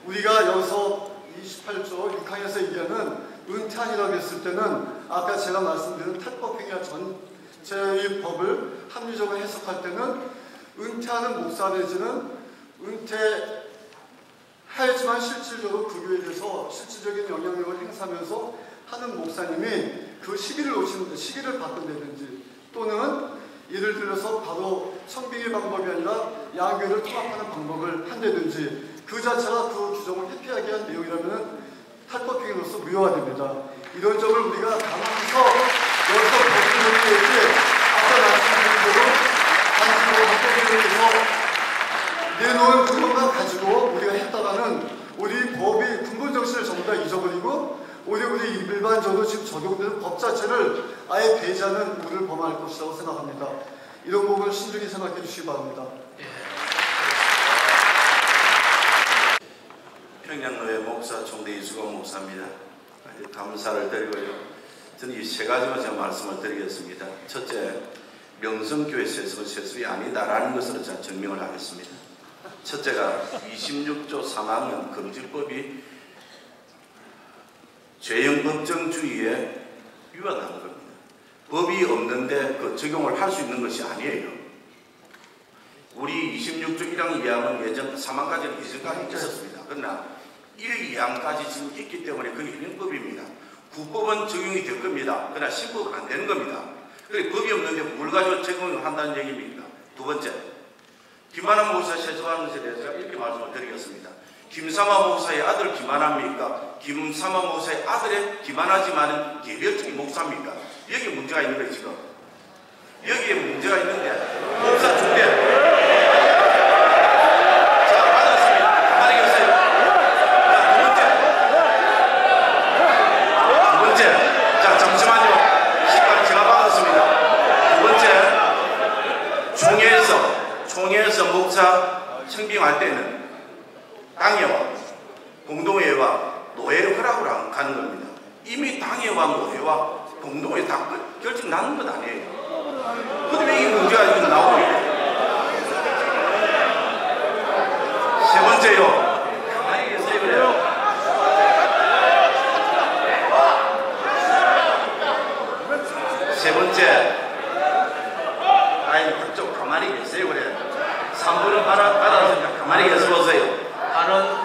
우리가 여기서 28조 6항에서 얘기하는 은퇴한이라고 했을 때는 아까 제가 말씀드린 탈법행위와 전체의 법을 합리적으로 해석할 때는 은퇴하는 목사 내지는 은퇴하였지만 실질적으로 그 교회에 대해서 실질적인 영향력을 행사하면서 하는 목사님이 그 시기를 놓치는데 시기를 바꾼다든지 또는 예를 들어서 바로 청빙의 방법이 아니라 양교회를 통합하는 방법을 한다든지 그 자체가 그 규정을 회피하게 한 내용이라면 탈법행위로서 무효가 됩니다. 이런 점을 우리가 감안해서 여기서 법률에 아까 말씀드린 대로 단순으로 합법위원회에서 내놓은 그것만 가지고 우리가 했다가는 우리 법이 근본 정신을 전부 다 잊어버리고 오히려 우리 일반적으로 지금 적용되는 법 자체를 아예 배제하는 우를 범할 것이라고 생각합니다. 이런 부분을 신중히 생각해 주시기 바랍니다. 평양로의 목사 총대 이수건 목사입니다. 감사를 드리고요. 저는 이 세 가지만 제가 말씀을 드리겠습니다. 첫째, 명성교회 세습은 세습이 아니다라는 것으로 제가 증명을 하겠습니다. 첫째가 26조 3항은 금지법이 죄형 법정주의에 위반하는 겁니다. 법이 없는데 그 적용을 할 수 있는 것이 아니에요. 우리 26조 1항 2항은 예전 3항까지는 예전까지 있었습니다. 그러나 1, 2항까지 지금 있기 때문에 그게 현행법입니다. 구법은 적용이 될 겁니다. 그러나 신법은 안 되는 겁니다. 그래 법이 없는데 뭘 가지고 적용을 한다는 얘기입니다. 두 번째, 김한환 목사 세습하는 것에 대해서 이렇게 말씀을 드리겠습니다. 김삼화 목사의 아들 김한환입니까? 김삼화 목사의 아들의 김한하지만은 개별적인 목사입니까? 여기에 문제가 있는 거예요, 지금. 여기에 문제가 있는데, 목사 중대. 자, 받았습니다. 가만히 계세요. 자, 두 번째. 자, 잠시만요. 시간 제가 받았습니다. 두 번째. 총회에서 목사 청빙할 때는 당회와 공동회와 노회를 허락을 가는 겁니다. 이미 당회와 노회와 공동회 다 결정 나는 것 아니에요. 그런데 왜 이 문제가 지금 나오냐? 세 번째요. 가만히 계세요, 그래요. 세 번째. 아니, 그쪽 가만히 계세요, 그래. 3분은 받았으니까 가만히 계셔 보세요. 발언,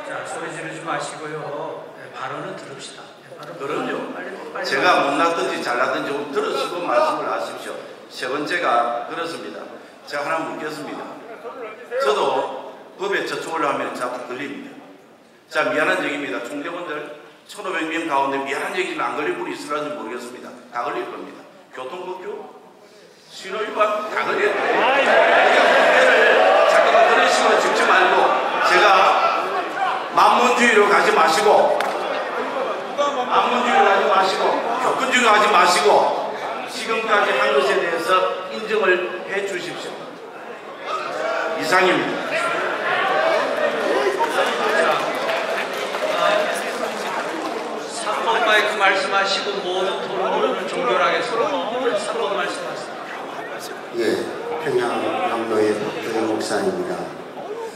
자, 소리 지르지 마시고요. 네, 발언은 들읍시다. 네, 그럼요. 빨리. 제가 못났든지 잘났든지 좀 들으시고 말씀을 하십시오. 세 번째가 그렇습니다. 제가 하나 묻겠습니다. 저도 법에 저촉을 하면 자꾸 걸립니다. 자, 미안한 얘기입니다. 총대원들 1,500명 가운데 미안한 얘기는 안 걸릴 분이 있을지 모르겠습니다. 다 걸릴 겁니다. 교통법규, 신호위반 다 걸릴 거예요. 잠깐만 그런 식으로 듣지 말고 제가 만문주의로 가지 마시고 교권주의로 가지 마시고 지금까지 한 것에 대해서 인정을 해 주십시오. 이상입니다. 자, 3번 마이크 말씀하시고 모든 토론을 종결하겠습니다. 3번 말씀하세요. 예, 평양 남로의 박도희 목사입니다.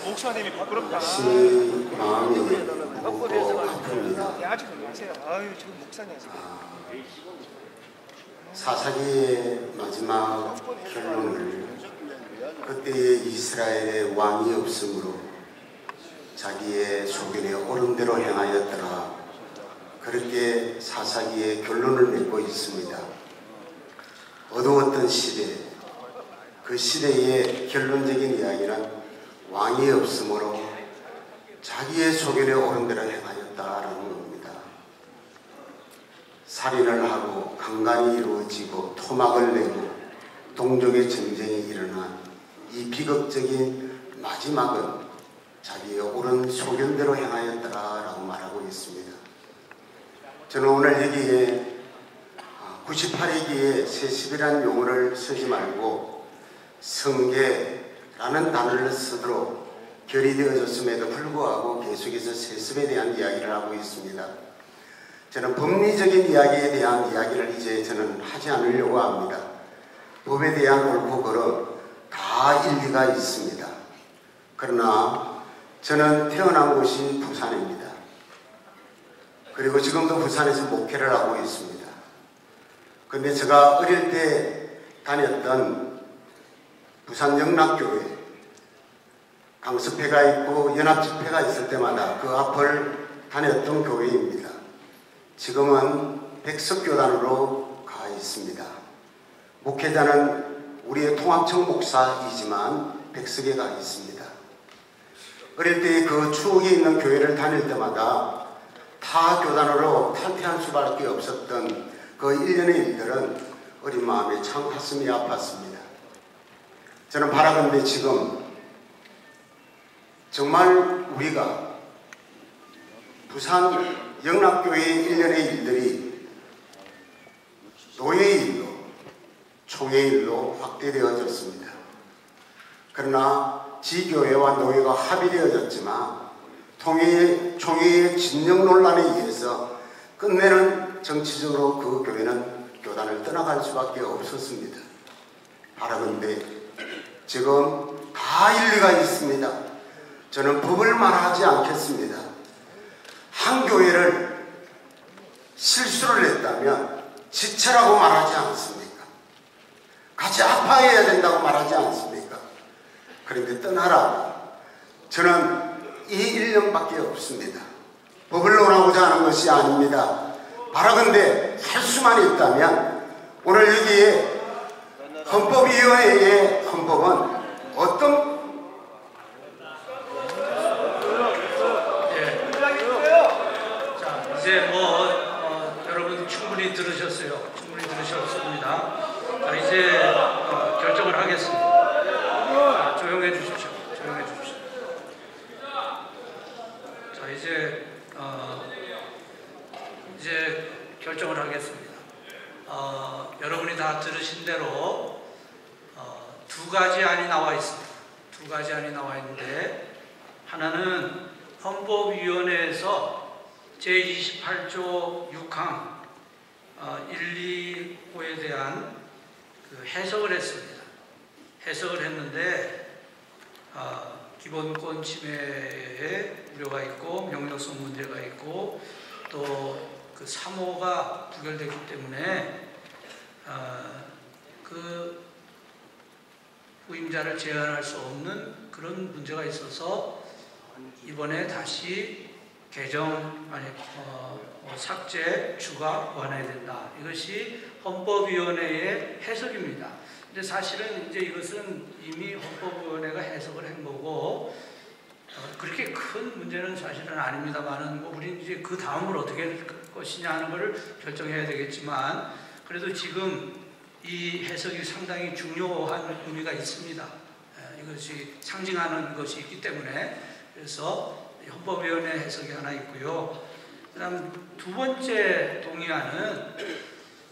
목사님이 부끄럽다. 시 마음이 무겁고 아픕니다. 아직 모르세요. 아유, 지금 목사님. 사사기의 마지막 결론을 그때의 이스라엘의 왕이 없으므로 자기의 소견에 옳은 대로 행하였더라. 그렇게 사사기의 결론을 맺고 있습니다. 어두웠던 시대, 그 시대의 결론적인 이야기는 왕이 없으므로 자기의 소견에 옳은 대로 행하였다라는 겁니다. 살인을 하고 강간이 이루어지고 토막을 내고 동족의 전쟁이 일어난 이 비극적인 마지막은 자기의 옳은 소견대로 행하였다라고 말하고 있습니다. 저는 오늘 여기에 98회기에 세습이라는 용어를 쓰지 말고 성계라는 단어를 쓰도록 결의되어졌음에도 불구하고 계속해서 세습에 대한 이야기를 하고 있습니다. 저는 법리적인 이야기에 대한 이야기를 이제 저는 하지 않으려고 합니다. 법에 대한 옳고 그름 다 일리가 있습니다. 그러나 저는 태어난 곳이 부산입니다. 그리고 지금도 부산에서 목회를 하고 있습니다. 그런데 제가 어릴 때 다녔던 부산 영락교회 강습회가 있고 연합집회가 있을 때마다 그 앞을 다녔던 교회입니다. 지금은 백석교단으로 가 있습니다. 목회자는 우리의 통합청 목사이지만 백석에 가 있습니다. 어릴 때 그 추억이 있는 교회를 다닐 때마다 타 교단으로 탈퇴할 수밖에 없었던 그 일련의 일들은 어린 마음에 참 가슴이 아팠습니다. 저는 바라건대 지금 정말 우리가 부산 영락교회의 일련의 일들이 노예의 일로, 총의 일로 확대되어졌습니다. 그러나 지교회와 노예가 합의되어졌지만 총회의 진영 논란에 의해서 끝내는 정치적으로 그 교회는 교단을 떠나갈 수밖에 없었습니다. 바라건대 지금 다 일리가 있습니다. 저는 법을 말하지 않겠습니다. 한 교회를 실수를 했다면 지체라고 말하지 않습니까? 같이 아파해야 된다고 말하지 않습니까? 그런데 떠나라고. 저는 이 일념밖에 없습니다. 법을 논하고자 하는 것이 아닙니다. 바라건대 할 수만 있다면 오늘 여기에 헌법위원회의 헌법은 어떤 이제 여러분 충분히 들으셨어요. 충분히 들으셨습니다. 자, 이제 결정을 하겠습니다. 조용해 주십시오. 조용해 주십시오. 자, 이제 결정을 하겠습니다. 여러분이 다 들으신 대로 두 가지 안이 나와 있습니다. 두 가지 안이 나와 있는데 하나는 헌법위원회에서 제28조 6항 1, 2호에 대한 그 해석을 했습니다. 해석을 했는데 기본권 침해의 우려가 있고 명령성 문제가 있고 또 그 3호가 부결되기 때문에 그 후임자를 제한할 수 없는 그런 문제가 있어서 이번에 다시 개정, 삭제, 추가, 완화해야 된다. 이것이 헌법위원회의 해석입니다. 근데 사실은 이제 이것은 이미 헌법위원회가 해석을 한 거고, 그렇게 큰 문제는 사실은 아닙니다만은, 우리는 이제 그 다음을 어떻게 할 것이냐 하는 것을 결정해야 되겠지만, 그래도 지금 이 해석이 상당히 중요한 의미가 있습니다. 이것이 상징하는 것이 있기 때문에, 그래서 헌법위원회 해석이 하나 있고요. 그 다음 두 번째 동의안은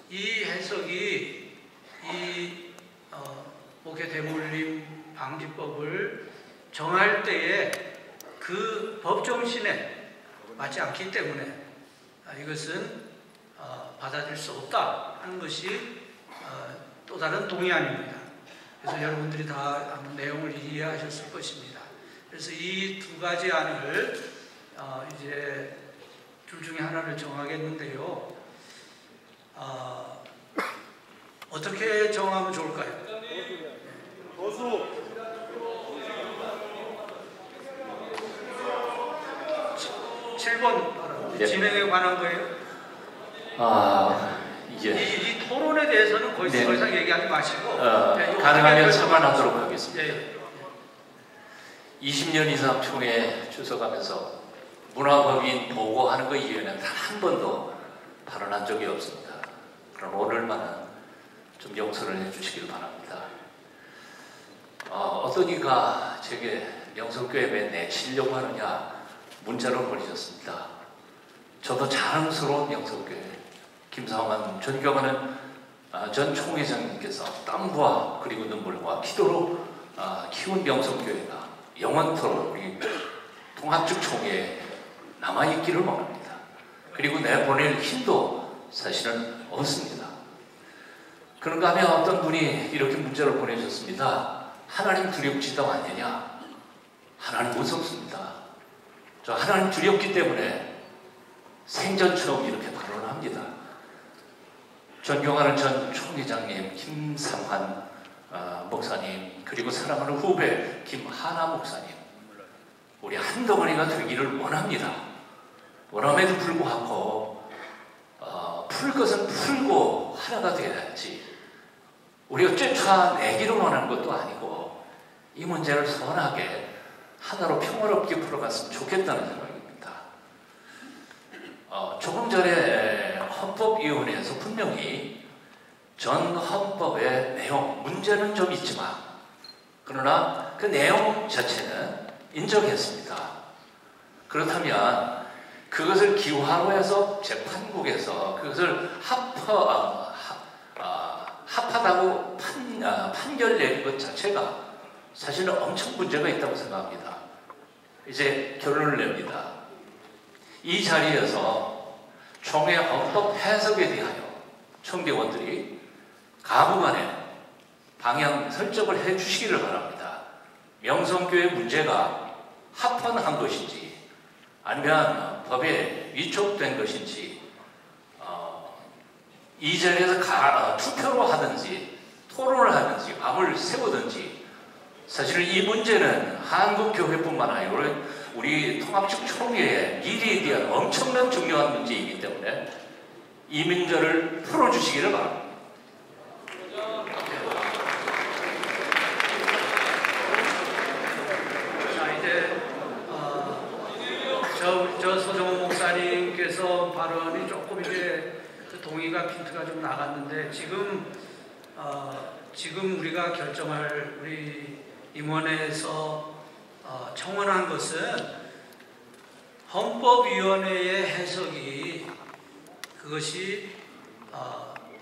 이 해석이 이 목회 대물림 방지법을 정할 때에 그 법 정신에 맞지 않기 때문에 이것은 받아들일 수 없다 하는 것이 또 다른 동의안입니다. 그래서 여러분들이 다 내용을 이해하셨을 것입니다. 그래서 이 두 가지 안을 이제 둘 중에 하나를 정하겠는데요. 어떻게 정하면 좋을까요? 거수. 7번 진행에 관한 거예요? 예. 이 토론에 대해서는 거의 더 이상 얘기하지 마시고 가능하면 참관하도록 하겠습니다. 20년 이상 총회에 출석하면서 문화법인 보고하는 것 이외에는 단 한 번도 발언한 적이 없습니다. 그럼 오늘만은 좀 용서를 해주시길 바랍니다. 어떤 이가 제게 명성교회 왜 내치려고 하느냐 문자를 보내셨습니다. 저도 자랑스러운 명성교회 김상환 존경하는 전 총회장님께서 땀과 그리고 눈물과 기도로 키운 명성교회가 영원토록 우리 통합적 총회에 남아있기를 원합니다. 그리고 내보낼 힘도 사실은 없습니다. 그런가 하면 어떤 분이 이렇게 문자를 보내셨습니다. 하나님 두렵지도 않느냐? 하나님 무섭습니다. 저 하나님 두렵기 때문에 생전처럼 이렇게 발언합니다. 존경하는 전 총회장님 김상환 목사님, 그리고 사랑하는 후배 김하나 목사님, 우리 한덩어리가 되기를 원합니다. 원함에도 불구하고 풀 것은 풀고 하나가 되어야지 우리가 쫓아내기를 원하는 것도 아니고 이 문제를 선하게 하나로 평화롭게 풀어갔으면 좋겠다는 생각입니다. 조금 전에 헌법위원회에서 분명히 전 헌법의 내용, 문제는 좀 있지만 그러나 그 내용 자체는 인정했습니다. 그렇다면 그것을 기화로 해서 재판국에서 그것을 합하다고 판결 내린 것 자체가 사실은 엄청 문제가 있다고 생각합니다. 이제 결론을 냅니다. 이 자리에서 총회 헌법 해석에 대하여 총대원들이 가부간에 방향 설정을 해 주시기를 바랍니다. 명성교회 문제가 합헌한 것인지 아니면 법에 위촉된 것인지 이 자리에서 투표로 하든지 토론을 하든지 밤을 새우든지 사실은 이 문제는 한국교회뿐만 아니라 우리 통합적 총회의 미래에 대한 엄청난 중요한 문제이기 때문에 이 문제를 풀어주시기를 바랍니다. 자, 이제 저 서정호 목사님께서 발언이 조금 이제 그 동의가 핀트가 좀 나갔는데 지금 우리가 결정할 우리 임원회에서 청원한 것은 헌법위원회의 해석이 그것이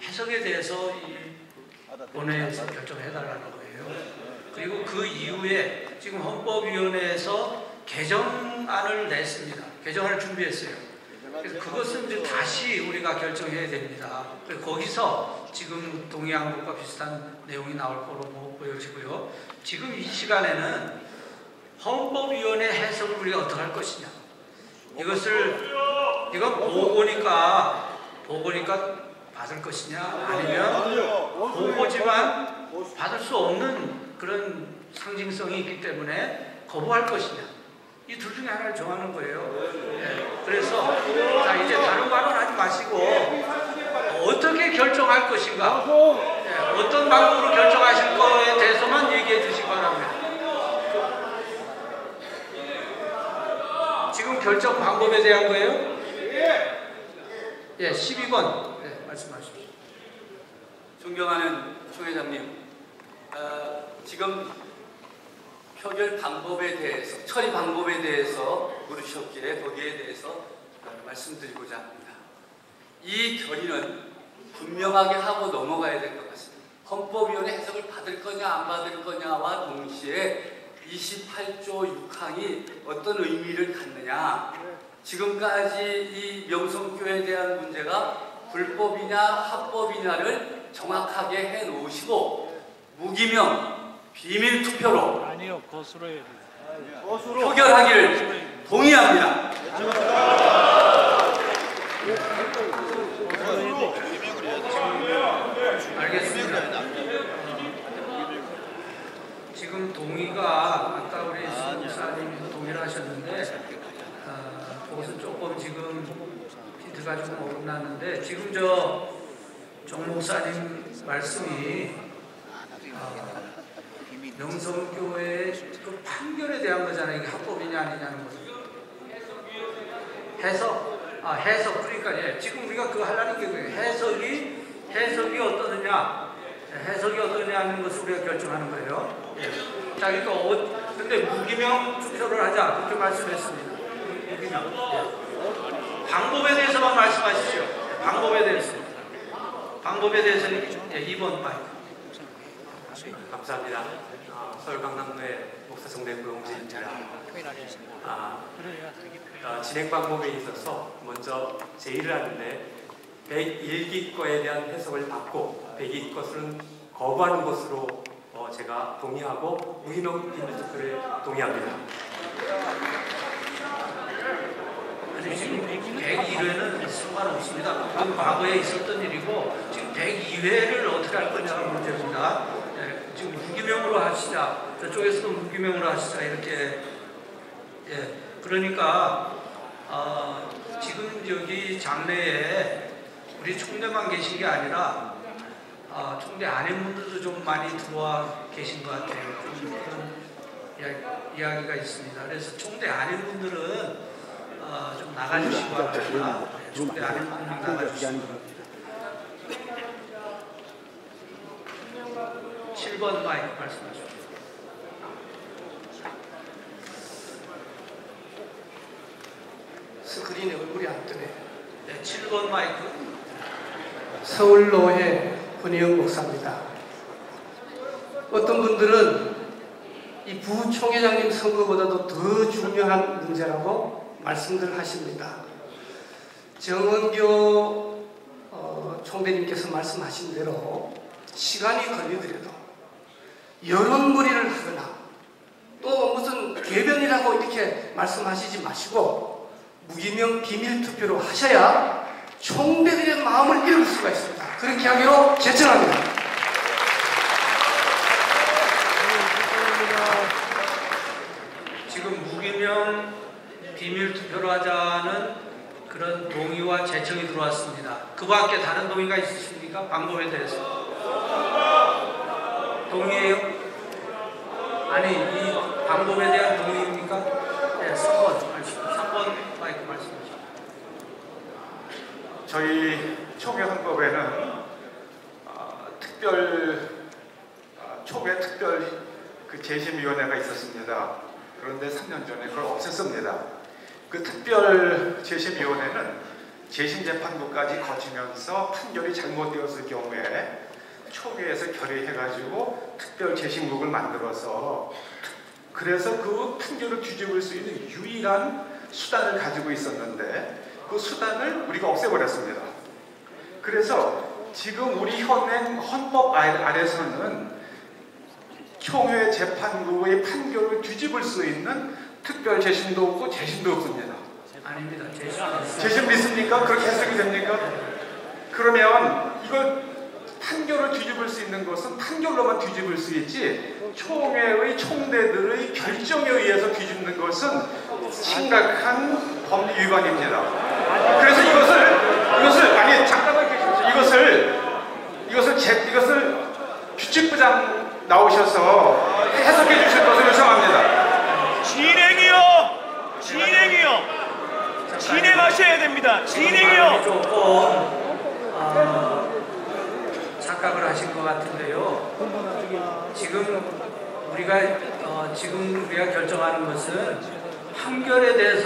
해석에 대해서 이 본회에서 결정해달라는 거예요. 그리고 그 이후에 지금 헌법위원회에서 개정안을 냈습니다. 개정안을 준비했어요. 그래서 그것은 이제 다시 우리가 결정해야 됩니다. 그래서 거기서 지금 동의한 것과 비슷한 내용이 나올 거로 보여지고요. 지금 이 시간에는 헌법위원회 해석을 우리가 어떻게 할 것이냐. 이건 보고니까 받을 것이냐, 아니면 보고지만 받을 수 없는 그런 상징성이 있기 때문에 거부할 것이냐. 이 둘 중에 하나를 정하는 거예요. 네. 그래서 자, 이제 다른 발언 하지 마시고 어떻게 결정할 것인가, 네. 어떤 방법으로 결정하실 거에 대해서만 얘기해 주시기 바랍니다. 지금 결정 방법에 대한 거예요? 예, 12번. 네, 말씀하십시오. 존경하는 총회장님, 지금 표결 방법에 대해서, 처리 방법에 대해서 물으셨기에 거기에 대해서 말씀드리고자 합니다. 이 결의는 분명하게 하고 넘어가야 될 것 같습니다. 헌법위원회 해석을 받을 거냐 안 받을 거냐와 동시에 28조 6항이 어떤 의미를 갖느냐, 지금까지 이 명성교회에 대한 문제가 불법이냐 합법이냐를 정확하게 해놓으시고 무기명 비밀 투표로 아니요, 거수로 해야 돼요. 표결하기를 동의합니다. 알겠습니다. 지금 동의가 아까 우리 목사님도 동의를 하셨는데 그것은 조금 지금 힌트가 좀 어긋났는데 지금 정 목사님 말씀이 명성교회의 그 판결에 대한 거잖아요. 이게 합법이냐 아니냐는 거죠. 해석. 그러니까 예, 지금 우리가 그거 하려는 게 해석이 어떠느냐, 해석이 어떠냐는 것을 우리가 결정하는 거예요. 예. 자, 그러니까 근데 무기명 투표를 하자 그렇게 말씀했습니다. 무기명. 예. 방법에 대해서만 말씀하시죠. 방법에 대해서는 2번 마이크. 감사합니다. 서울 강남구의 목사 정대구 홍진입니다. 진행 방법에 있어서 먼저 제의를 하는데 101기 거에 대한 해석을 받고 102기 것은 거부하는 것으로 제가 동의하고 무기명 비밀투표를 동의합니다. 아니, 지금 102회는 상관없습니다. 그건 과거에 있었던 일이고 지금 102회를 어떻게 할 거냐가 문제입니다. 예, 지금 무기명으로 하시자, 저쪽에서도 무기명으로 하시자 이렇게. 예, 그러니까 지금 여기 장내에 우리 총대만 계신 게 아니라 총대 아내분들도 좀 많이 들어와 계신 것 같아요. 좀 그런 이야기가 있습니다. 그래서 총대 아내분들은 좀 나가주시기 바랍니다. 총대 아내분들 나가주시기 바랍니다. 7번 마이크 말씀하십시오. 스크린에 얼굴이 안 뜨네. 네, 7번 마이크. 서울로회 권혜영 목사입니다. 어떤 분들은 이 부총회장님 선거보다도 더 중요한 문제라고 말씀들 하십니다. 정은교 총대님께서 말씀하신 대로 시간이 걸리더라도 여론몰이를 하거나 또 무슨 개변이라고 이렇게 말씀하시지 마시고 무기명 비밀투표로 하셔야 총대들의 마음을 읽을 수가 있습니다. 그렇게 하기로 제청합니다. 지금 무기명 비밀투표로 하자는 그런 동의와 제청이 들어왔습니다. 그 밖에 다른 동의가 있으십니까? 방법에 대해서. 동의해요? 아니, 이 방법에 대한 동의입니까? 네, 3번 마이크 말씀하시죠. 저희 총회 헌법에는 총회 특별 그 재심위원회가 있었습니다. 그런데 3년 전에 그걸 없앴습니다. 그 특별 재심위원회는 재심재판부까지 거치면서 판결이 잘못되었을 경우에 총회에서 결의해가지고 특별 재심국을 만들어서 그래서 그 판결을 뒤집을 수 있는 유일한 수단을 가지고 있었는데 그 수단을 우리가 없애버렸습니다. 그래서 지금 우리 현행 헌법 아래서는 총회 재판부의 판결을 뒤집을 수 있는 특별 재심도 없고 재심도 없습니다. 아닙니다. 재심 믿습니까? 그렇게 해석이 됩니까? 그러면 이걸 판결을 뒤집을 수 있는 것은 판결로만 뒤집을 수 있지 총회의 총대들의 결정에 의해서 뒤집는 것은 심각한 법리 위반입니다. 그래서 이것을 아니 잠깐만 계십시오. 이것을 규칙부장 나오셔서 해석해 주실 것을 요청합니다. 진행하셔야 됩니다. 진행이요. 조금 착각을 하신 것 같은데요. 지금 우리가 결정하는 것은 판결에 대해서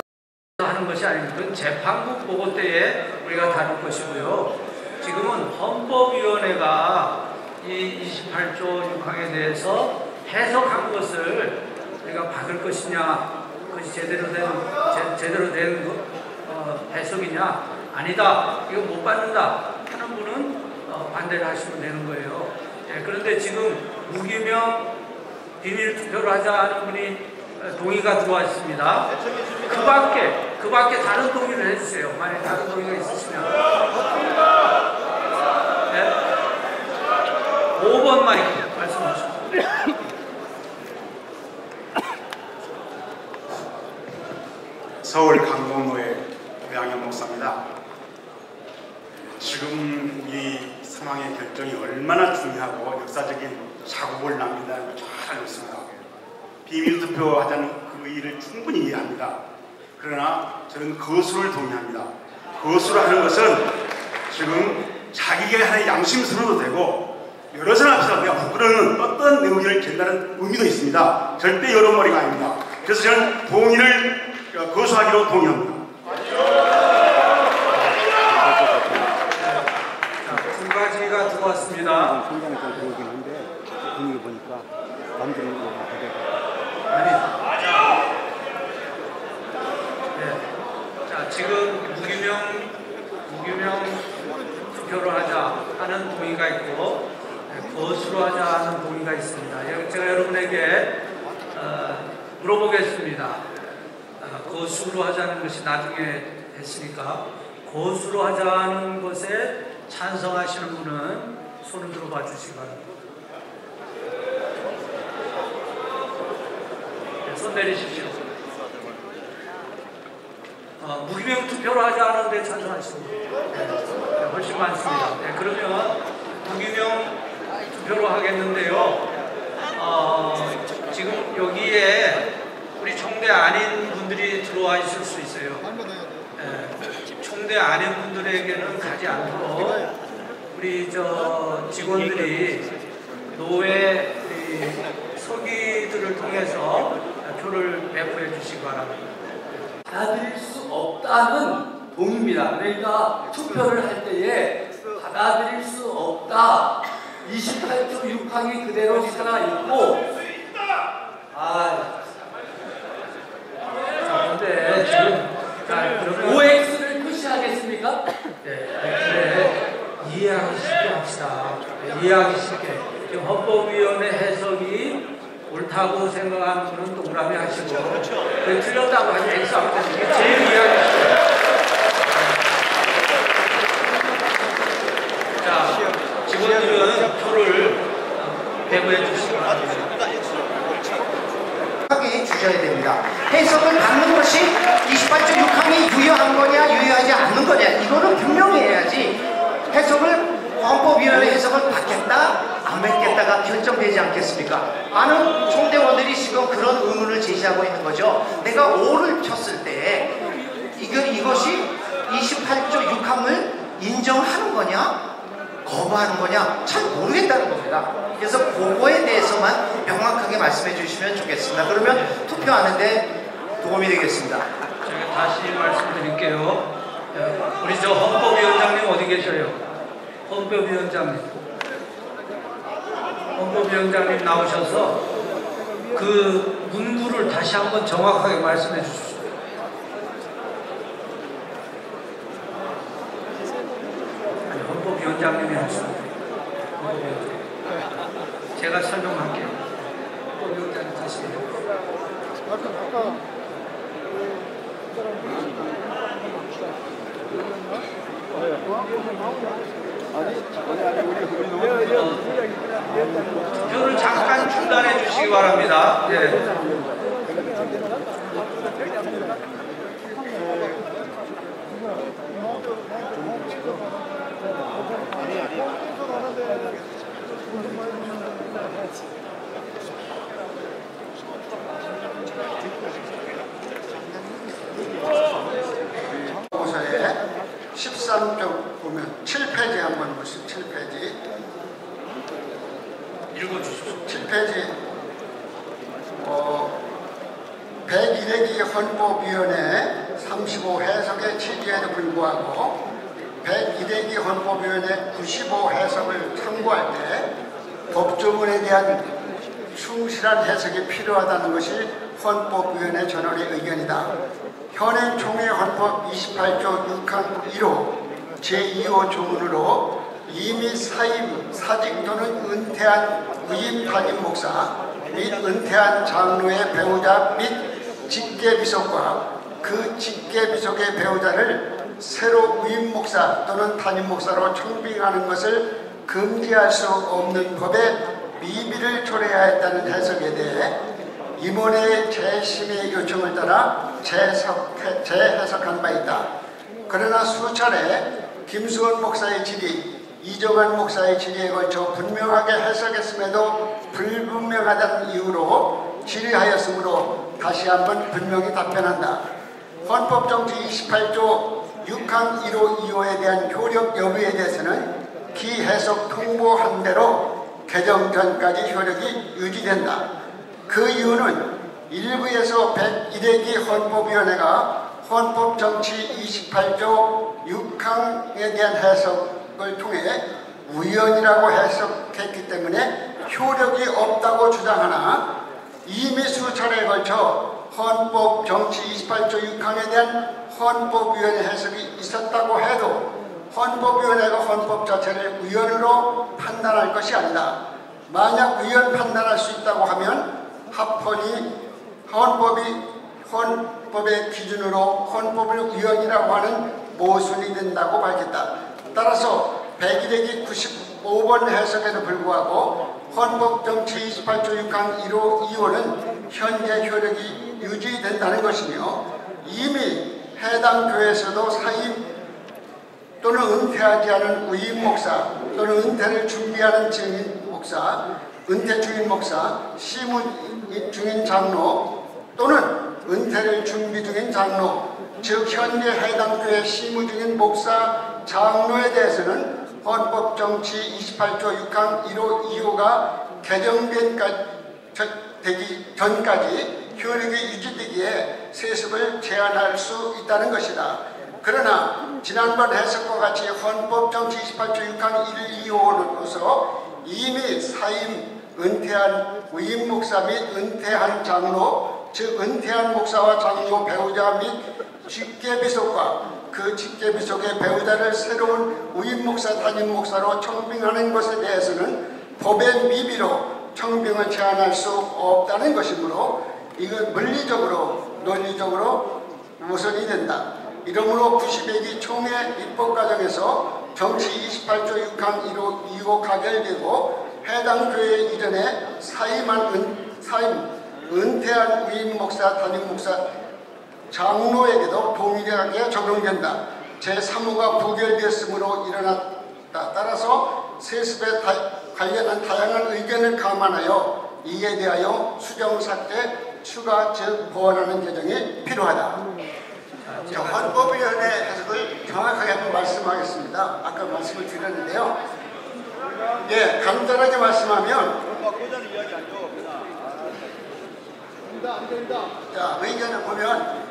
하는 것이 아닙니다. 그건 재판부 보고 때에 우리가 다룰 것이고요. 지금은 헌법위원회가 이 28조 6항에 대해서 해석한 것을 우리가 받을 것이냐, 그것이 제대로 된 해석이냐, 아니다, 이거 못 받는다 하는 분은 반대를 하시면 되는 거예요. 예, 그런데 지금 무기명 비밀 투표를 하자 하는 분이 동의가 들어와 있습니다. 그 밖에 다른 동의를 해주세요. 만약 다른 동의가 있으시면. 네? 5번 마이크 말씀하시죠. 서울 강동구의 오양현 목사입니다. 지금 이 상황의 결정이 얼마나 중요하고 역사적인 자국을 남긴다는 걸 잘 알고 있습니다. 비밀 투표하자는 그 의의를 충분히 이해합니다. 그러나 저는 거수를 동의합니다. 거수를 하는 것은 지금 자기의 하나의 양심선언도 되고 여러 사람 앞에서 내가 부끄러운 어떤 의의를 잰다는 의미도 있습니다. 절대 여론머리가 아닙니다. 그래서 저는 동의를 거수하기로 동의합니다. 두 가지가 들어왔습니다. 분위기 보니까 남들은 자, 지금 무기명 투표를 하자 하는 동의가 있고 거수로 하자 하는 동의가 있습니다. 제가 여러분에게 물어보겠습니다. 거수로 하자는 것이 나중에 했으니까 거수로 하자는 것에 찬성하시는 분은 손을 들어봐 주시기 바랍니다. 손 내리십시오. 무기명 투표를 하지 않은데 찬성하십니다. 네, 훨씬 많습니다. 네, 그러면 무기명 투표로 하겠는데요. 지금 여기에 우리 총대 아닌 분들이 들어와 있을 수 있어요. 네, 총대 아닌 분들에게는 가지 않고 우리 직원들이 노회 서기들을 통해서 표를 배포해 주시기 바랍니다. 받아들일 수 없다는 동의입니다. 그러니까 투표를 할 때에 받아들일 수 없다. 28조 6항이 그대로 살아있고 근데 지금 그러면 OX를 표시하겠습니까? 네, 이해하기 쉽게 합시다. 이해하기 쉽게. 지금 헌법위원회 해석이 옳다고 생각하는 분은 동그라미 하시고 틀렸다고 하면 X하고 이게 제일 이해하기 쉽죠. 자, 직원들은 표를 배부해 주시기 바랍니다. 하게 주셔야 됩니다. 해석을 받는 것이 28조 6항이 유효한 거냐 유효하지 않는 거냐 이거는 분명히 해야지 해석을 헌법위원회 해석을 받겠다 안 받겠다가 결정되지 않겠습니까? 많은 총대원들이 지금 그런 의문을 제시하고 있는 거죠. 내가 O를 쳤을 때 이것이 28조 6항을 인정하는 거냐 거부하는 거냐 잘 모르겠다는 겁니다. 그래서 그거에 대해서만 명확하게 말씀해 주시면 좋겠습니다. 그러면 투표하는데 도움이 되겠습니다. 제가 다시 말씀드릴게요. 우리 헌법위원장님 어디 계셔요? 헌법위원장님 나오셔서 그 문구를 다시 한번 정확하게 말씀해 주십시오. 아니, 헌법위원장님이 하십니다. 제가 설명할게요. 헌법위원장님 다시 투표를 잠깐 중단해 주시기 바랍니다. 네. 보고서에 13쪽 보면 7페이지 한번 보시죠. 7페이지 읽어주십시오. 7페이지 101회기 헌법위원회 35 해석의 취지에도 불구하고 101회기 헌법위원회 95 해석을 참고할 때 법조문에 대한 충실한 해석이 필요하다는 것이 헌법위원회 전원의 의견이다. 현행 총회 헌법 28조 6항 1호 제2호 조문으로 이미 사임, 사직 또는 은퇴한 의임 담임 목사 및 은퇴한 장로의 배우자 및 직계비속과 그 직계비속의 배우자를 새로 의임 목사 또는 담임 목사로 청빙하는 것을 금지할 수 없는 법에 미비를 초래하였다는 해석에 대해 임원회의 재심의 요청을 따라 재해석한 바 있다. 그러나 수차례 김수원 목사의 질의 이정환 목사의 질의에 걸쳐 분명하게 해석했음에도 불분명하다는 이유로 질의하였으므로 다시 한번 분명히 답변한다. 헌법정치 28조 6항 1호 2호에 대한 효력 여부에 대해서는 기해석 통보한 대로 개정 전까지 효력이 유지된다. 그 이유는 일부에서 101회기 헌법위원회가 헌법정치 28조 6항에 대한 해석을 통해 우연이라고 해석했기 때문에 효력이 없다고 주장하나 이미 수차례에 걸쳐 헌법정치 28조 6항에 대한 헌법위원회 해석이 있었다고 해도 헌법위원회가 헌법 자체를 우연으로 판단할 것이 아니다. 만약 우연 판단할 수 있다고 하면 합헌이 헌법의 기준으로 헌법을 우연이라고 하는 모순이 된다고 밝혔다. 따라서 101회기 95번 해석에도 불구하고 헌법정치 28조 6항 1호 2호는 현재 효력이 유지된다는 것이며 이미 해당 교회에서도 사임 또는 은퇴하지 않은 의임 목사 또는 은퇴를 준비하는 증인 목사, 은퇴 중인 목사, 시무 중인 장로 또는 은퇴를 준비 중인 장로, 즉 현재 해당 교회 시무 중인 목사, 장로에 대해서는 헌법정치 28조 6항 1호 2호가 개정되기 전까지 효력이 유지되기에 세습을 제한할 수 있다는 것이다. 그러나 지난번 해석과 같이 헌법정치 28조 6항 1, 2호로서 이미 사임, 은퇴한 의임 목사 및 은퇴한 장로, 즉 은퇴한 목사와 장로 배우자 및 직계비속과 그 직계비속의 배우자를 새로운 의임 목사, 담임 목사로 청빙하는 것에 대해서는 법의 미비로 청빙을 제한할 수 없다는 것이므로 이건 물리적으로, 논리적으로 우선이 된다. 이러므로 90회기 총회 입법 과정에서 정치 28조 6항 1호 2호 가결되고 해당 교회 이전에 은퇴한 의임 목사, 담임 목사, 장로에게도 동일하게 적용된다. 제3호가 부결되었으므로 일어났다. 따라서 세습에 관련한 다양한 의견을 감안하여 이에 대하여 수정 삭제, 추가 즉 보완하는 개정이 필요하다. 헌법위원회 해석을 정확하게 한번 말씀하겠습니다. 아까 말씀을 드렸는데요. 예, 간단하게 말씀하면 자, 의견을 보면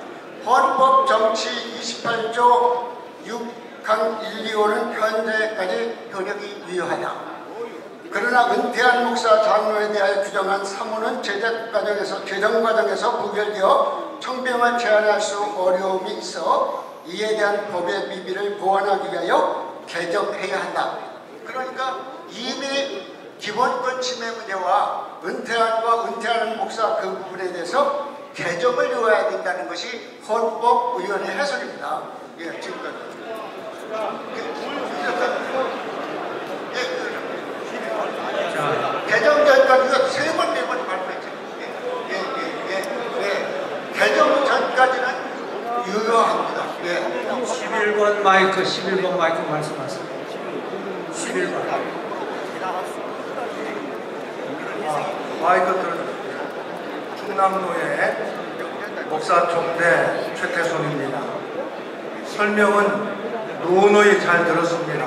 헌법 정치 28조 6항 1, 2호는 현재까지 효력이 유효하다. 그러나 은퇴한 목사, 장로에 대하여 규정한 3호는 제정 과정에서 부결되어 청병을 제한할 수 어려움이 있어 이에 대한 법의 미비를 보완하기 위하여 개정해야 한다. 그러니까 이미 기본권 침해 문제와 은퇴한과 은퇴하는 목사 그 부분에 대해서 개정을 이루어야 된다는 것이 헌법위원회 해석입니다. 예, 지금까지. 개정 전까지가 3번, 4번 발표했죠. 개정 전까지는 유효합니다. 11번 마이크, 11번 마이크 말씀하세요. 11번. 마이크 들어주세요. 충남로의 목사 총대 최태순입니다. 설명은 누누이 잘 들었습니다.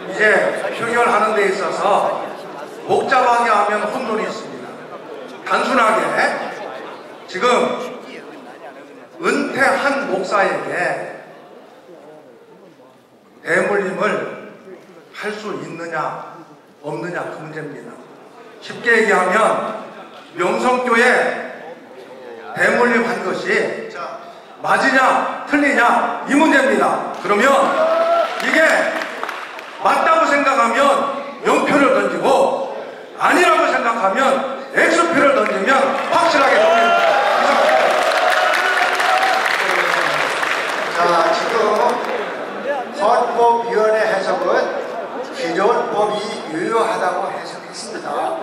이제 표결하는 데 있어서 복잡하게 하면 혼돈이 있습니다. 단순하게 지금 은퇴한 목사에게 대물림을 할 수 있느냐 없느냐 그 문제입니다. 쉽게 얘기하면 명성교회 대물림 한 것이 맞으냐 틀리냐 이 문제입니다. 그러면 이게 맞다고 생각하면 0표를 던지고 아니라고 생각하면 X표를 던지면 확실하게 정립니다. 자, 지금 헌법위원회 해석은 기존 법이 유효하다고 해석했습니다.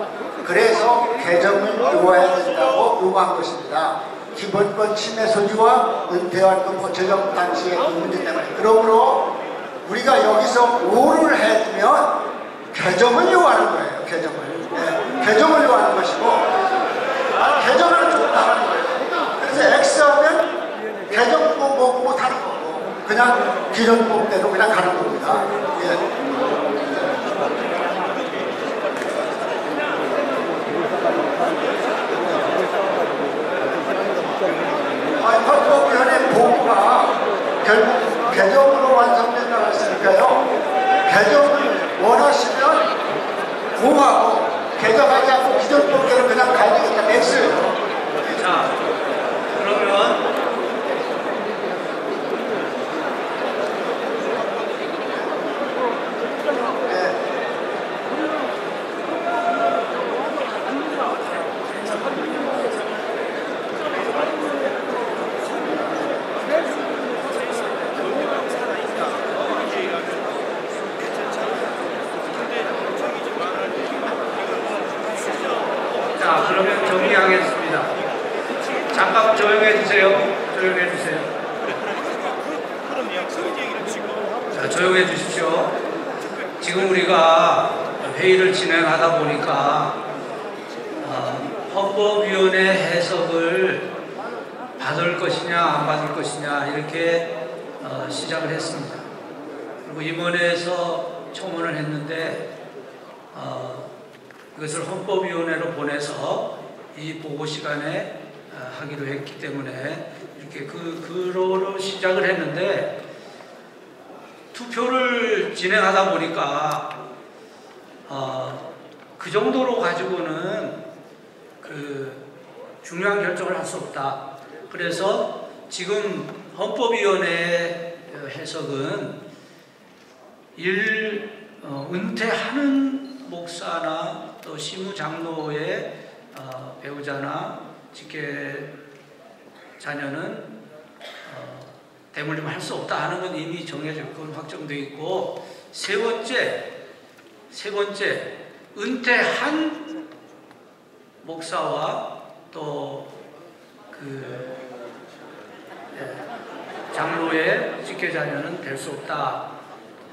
그래서 개정을 이루어야 된다고 요구한 것입니다. 기본권 침해 소지와 은퇴한 그 제정 당시의 그 문제 때문에. 그러므로 우리가 여기서 오를 해두면 개정을 요하는 거예요. 개정을. 네, 개정을 요하는 것이고 개정을 좋다는 거예요. 그래서 X하면 개정법 못하는 거고 그냥 기존법대로 그냥 가는 겁니다. 예. 헌법위원회 보고가 결국 개정으로 완성된다고 했으니까요. 개정을 원하시면 공하고 개정하지 않고 기존법대로 그냥 가야 되니까 X예요. 자, 그러면 자, 그러면 정리하겠습니다. 잠깐 조용해 주세요. 조용해 주세요. 자, 조용해 주십시오. 지금 우리가 회의를 진행하다 보니까 헌법위원회 해석을 받을 것이냐 안 받을 것이냐 이렇게 시작을 했습니다. 그리고 임원회에서 청원을 했는데 이것을 헌법위원회로 보내서 이 보고 시간에 하기로 했기 때문에 이렇게 그로로 시작을 했는데 투표를 진행하다 보니까 그 정도로 가지고는 중요한 결정을 할 수 없다. 그래서 지금 헌법위원회 해석은 은퇴하는 목사나 또 시무장로의 배우자나 직계 자녀는 대물림 할 수 없다 하는 건 이미 정해져 있고 확정되어 있고 세 번째 은퇴한 목사와 또 장로의 직계 자녀는 될 수 없다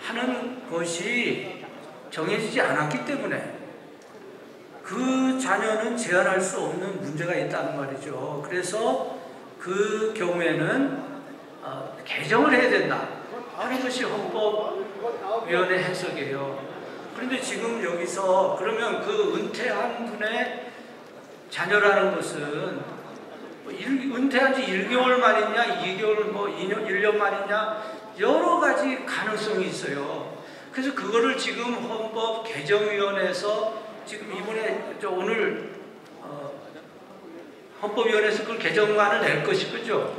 하는 것이 정해지지 않았기 때문에 그 자녀는 제한할 수 없는 문제가 있다는 말이죠. 그래서 그 경우에는 개정을 해야 된다 하는 것이 헌법위원회 해석이에요. 그런데 지금 여기서 그러면 그 은퇴한 분의 자녀라는 것은 은퇴한 지 1개월 만이냐 2개월 뭐 2년 1년 만이냐 여러 가지 가능성이 있어요. 그래서 그거를 지금 헌법 개정위원회에서 지금 이번에 오늘 헌법위원회에서 그걸 개정안을 낼 것이 그죠?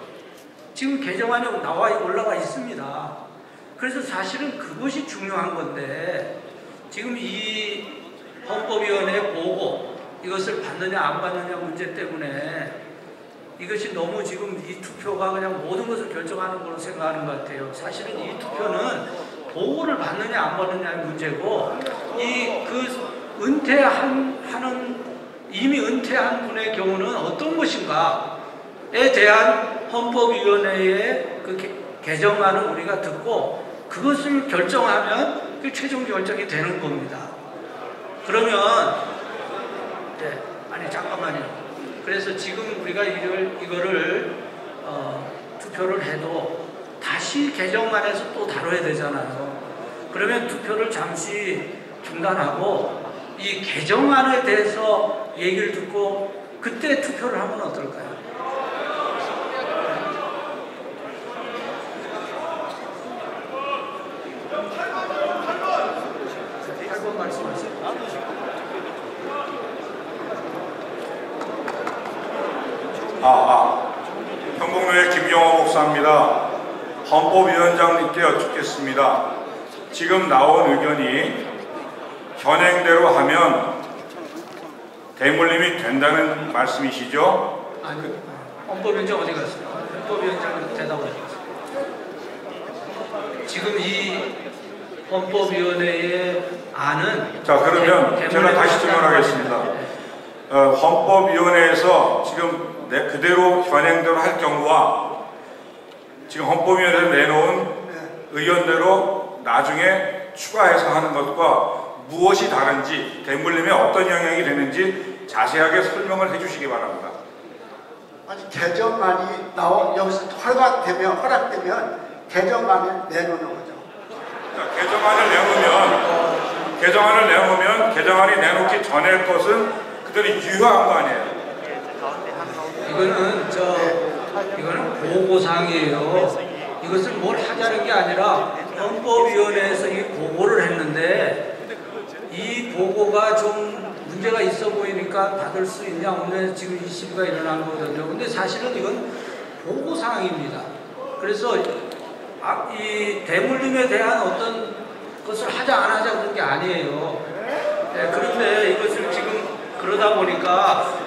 지금 개정안이 올라와 있습니다. 그래서 사실은 그것이 중요한 건데 지금 이 헌법위원회 보고 이것을 받느냐 안 받느냐 문제 때문에 이것이 너무 지금 이 투표가 그냥 모든 것을 결정하는 걸로 생각하는 것 같아요. 사실은 이 투표는 보고를 받느냐 안 받느냐의 문제고 이미 은퇴한 분의 경우는 어떤 것인가에 대한 헌법위원회의 그 개정안을 우리가 듣고 그것을 결정하면 그 최종 결정이 되는 겁니다. 그러면 아니 잠깐만요. 그래서 지금 우리가 이거를 투표를 해도 다시 개정안에서 또 다뤄야 되잖아요. 그러면 투표를 잠시 중단하고 이 개정안에 대해서 얘기를 듣고 그때 투표를 하면 어떨까요? 한번 말씀하세요. 평곡로의 김영호 목사입니다. 헌법위원장님께 여쭙겠습니다. 지금 나온 의견이 현행대로 하면 대물림이 된다는 말씀이시죠? 아니, 헌법위원장 어디 갔어요? 헌법위원장 대답을 해주세요. 지금 이 헌법위원회의 안은 자, 그러면 제가 다시 질문하겠습니다. 헌법위원회에서 지금 그대로 현행대로 할 경우와 지금 헌법위원회에서 내놓은 의견대로 나중에 추가해서 하는 것과 무엇이 다른지, 대물림에 어떤 영향이 되는지 자세하게 설명을 해주시기 바랍니다. 아니, 개정안이 여기서 허락되면 개정안을 내놓는 거죠. 개정안을 내놓으면 개정안이 내놓기 전에 것은 그들이 유효한 거 아니에요? 이거는 보고사항이에요. 이것을 뭘 하자는 게 아니라 헌법위원회에서 이 보고를 했는데 이 보고가 좀 문제가 있어 보이니까 받을 수 있냐 오늘 지금 이 시비가 일어난 거거든요. 근데 사실은 이건 보고사항입니다. 그래서 이 대물림에 대한 어떤 것을 하자 안 하자 그런 게 아니에요. 그런데 이것을 지금 그러다 보니까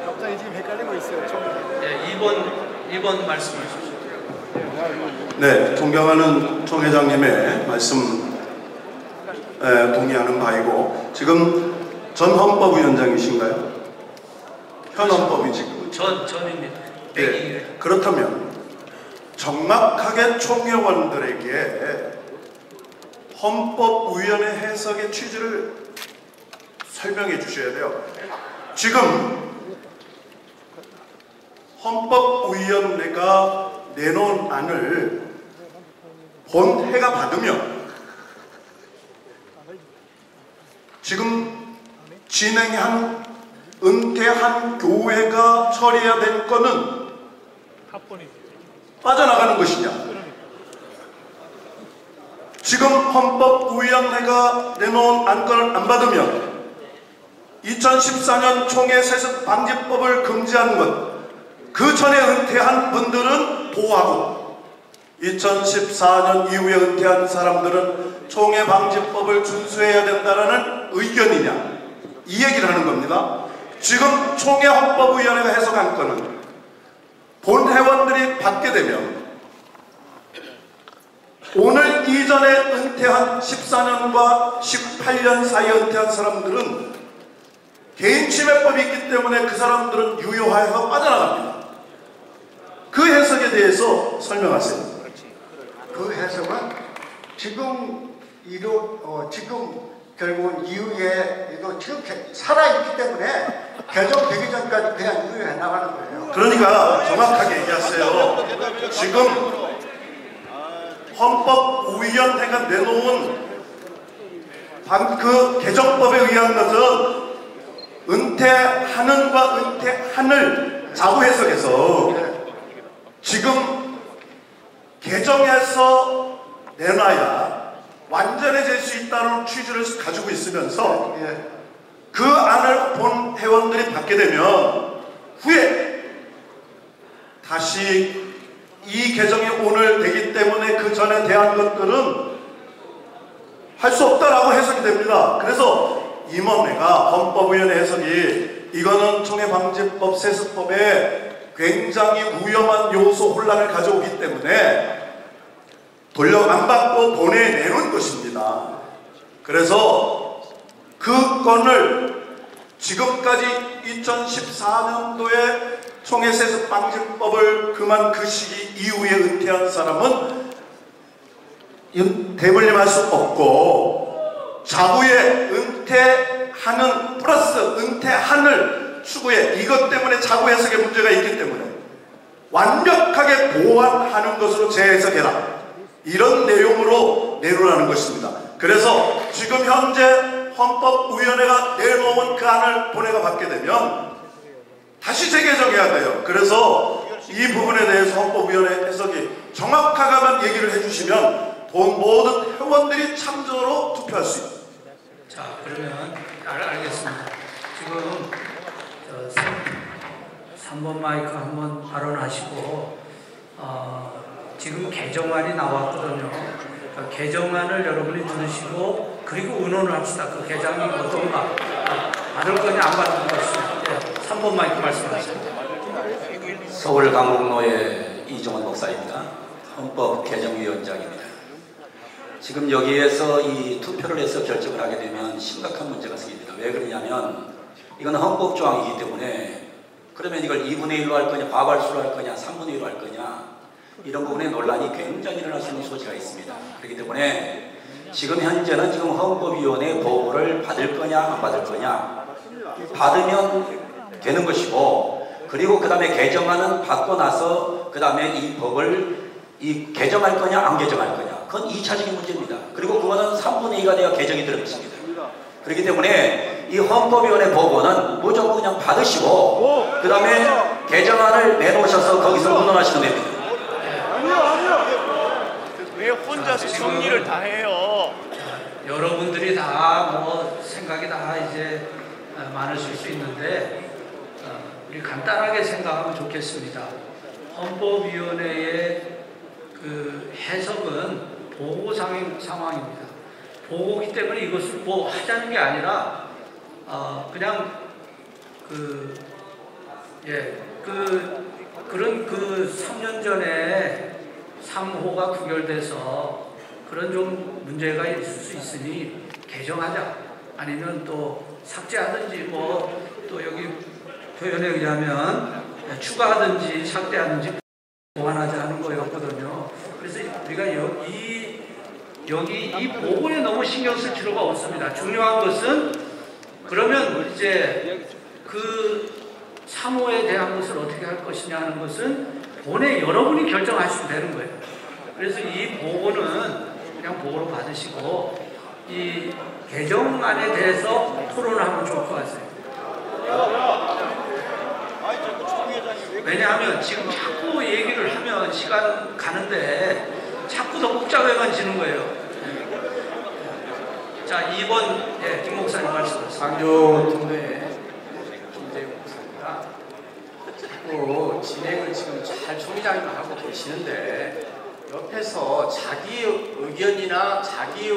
갑자기 지금 헷갈리고 있어요. 2번 말씀하십시오. 네, 존경하는 총 회장님의 말씀 동의하는 바이고, 지금 전 헌법위원장이신가요? 현 헌법이 지금 전입니다. 네, 그렇다면 정확하게 총회원들에게 헌법위원회 해석의 취지를 설명해 주셔야 돼요. 지금 헌법위원회가 내놓은 안을 본회가 받으면 지금 은퇴한 교회가 처리해야 될 거는 빠져나가는 것이냐? 지금 헌법위원회가 내놓은 안건을 안 받으면 2014년 총회 세습 방지법을 금지한 것, 그 전에 은퇴한 분들은 보호하고 2014년 이후에 은퇴한 사람들은 총회 방지법을 준수해야 된다는 의견이냐, 이 얘기를 하는 겁니다. 지금 총회 헌법위원회가 해석한 건은 본회원들이 받게 되면 오늘 이전에 은퇴한 14년과 18년 사이에 은퇴한 사람들은 개인침해법이 있기 때문에 그 사람들은 유효하여서 빠져나갑니다. 그 해석에 대해서 설명하세요. 그 해석은 지금 결국은 이후에 지금 살아있기 때문에 개정되기 전까지 그냥 유효해 나가는 거예요. 그러니까 정확하게 얘기하세요. 지금 헌법위원회가 내놓은 그 개정법에 의한 것은 은퇴하는과 은퇴한을 자부 해석해서 지금 개정해서 내놔야 완전해질 수 있다는 취지를 가지고 있으면서 그 안을 본 회원들이 받게 되면 후에 다시 이 개정이 오늘 되기 때문에 그 전에 대한 것들은 할 수 없다라고 해석이 됩니다. 그래서 임원회가 헌법위원회 해석이 이거는 총회방지법 세습법에 굉장히 위험한 요소 혼란을 가져오기 때문에 돌려 안 받고 보내내는 것입니다. 그래서 그 건을 지금까지 2014년도에 총회세습방지법을 금한 그 시기 이후에 은퇴한 사람은 대물림할 수 없고 자구에 은퇴하는 플러스 은퇴한을 추구해 이것 때문에 자구 해석에 문제가 있기 때문에 완벽하게 보완하는 것으로 재해석해라, 이런 내용으로 내놓으라는 것입니다. 그래서 지금 현재 헌법위원회가 내놓은 그 안을 본회가 받게 되면 다시 재개정해야 돼요. 그래서 이 부분에 대해서 헌법위원회 해석이 정확하게만 얘기를 해주시면 모든 회원들이 참조로 투표할 수 있습니다. 자, 그러면 알겠습니다. 지금 3번 마이크 한번 발언하시고 지금 개정안이 나왔거든요. 개정안을 여러분이 들으시고 그리고 의논을 합시다. 그 개정이 어떤가, 받을 거냐 안 받을 것이냐. 3번 마이크 말씀하시죠. 서울 강북로의 이종원 목사입니다. 헌법개정위원장입니다. 지금 여기에서 이 투표를 해서 결정을 하게 되면 심각한 문제가 생깁니다. 왜 그러냐면 이건 헌법조항이기 때문에 그러면 이걸 2분의 1로 할 거냐, 과반수로 할 거냐, 3분의 1로 할 거냐, 이런 부분에 논란이 굉장히 일어날 수 있는 소지가 있습니다. 그렇기 때문에 지금 현재는 지금 헌법위원회 보고를 받을 거냐 안 받을 거냐, 받으면 되는 것이고, 그리고 그 다음에 개정안은 받고 나서 그 다음에 이 법을 개정할 거냐 안 개정할 거냐, 그건 2차적인 문제입니다. 그리고 그거는 3분의 2가 되어 개정이 들어갔습니다. 그렇기 때문에 이 헌법위원회 보고는 무조건 그냥 받으시고 그 다음에 개정안을 내놓으셔서 거기서 의논하시면 됩니다. 왜 혼자서 정리를 다 해요? 여러분들이 다 뭐 생각이 다 이제 많으실 수 있는데 우리 간단하게 생각하면 좋겠습니다. 헌법위원회의 그 해석은 보고 상황입니다. 보고기 때문에 이것을 뭐 하자는 게 아니라 그냥 그런 3년 전에 3호가 구결돼서 그런 좀 문제가 있을 수 있으니 개정하자, 아니면 또 삭제하든지, 뭐 또 여기 표현에 의하면 추가하든지 삭제하든지 보완하자는 거였거든요. 그래서 우리가 여기 이 보고에 너무 신경 쓸 필요가 없습니다. 중요한 것은 그러면 이제 그 3호에 대한 것을 어떻게 할 것이냐 하는 것은 본회 여러분이 결정하시면 되는 거예요. 그래서 이 보고는 그냥 보고로 받으시고 이 개정안에 대해서 토론을 하면 좋을 것 같아요. 왜냐하면 지금 자꾸 얘기를 하면 시간 가는데 자꾸 더 복잡해지는 거예요. 자, 2번 김 목사님 말씀하세요. 상조 동네 김대웅 목사입니다. 자꾸 진행을 지금 잘 총회장님 하고 계시는데 옆에서 자기 의견이나 자기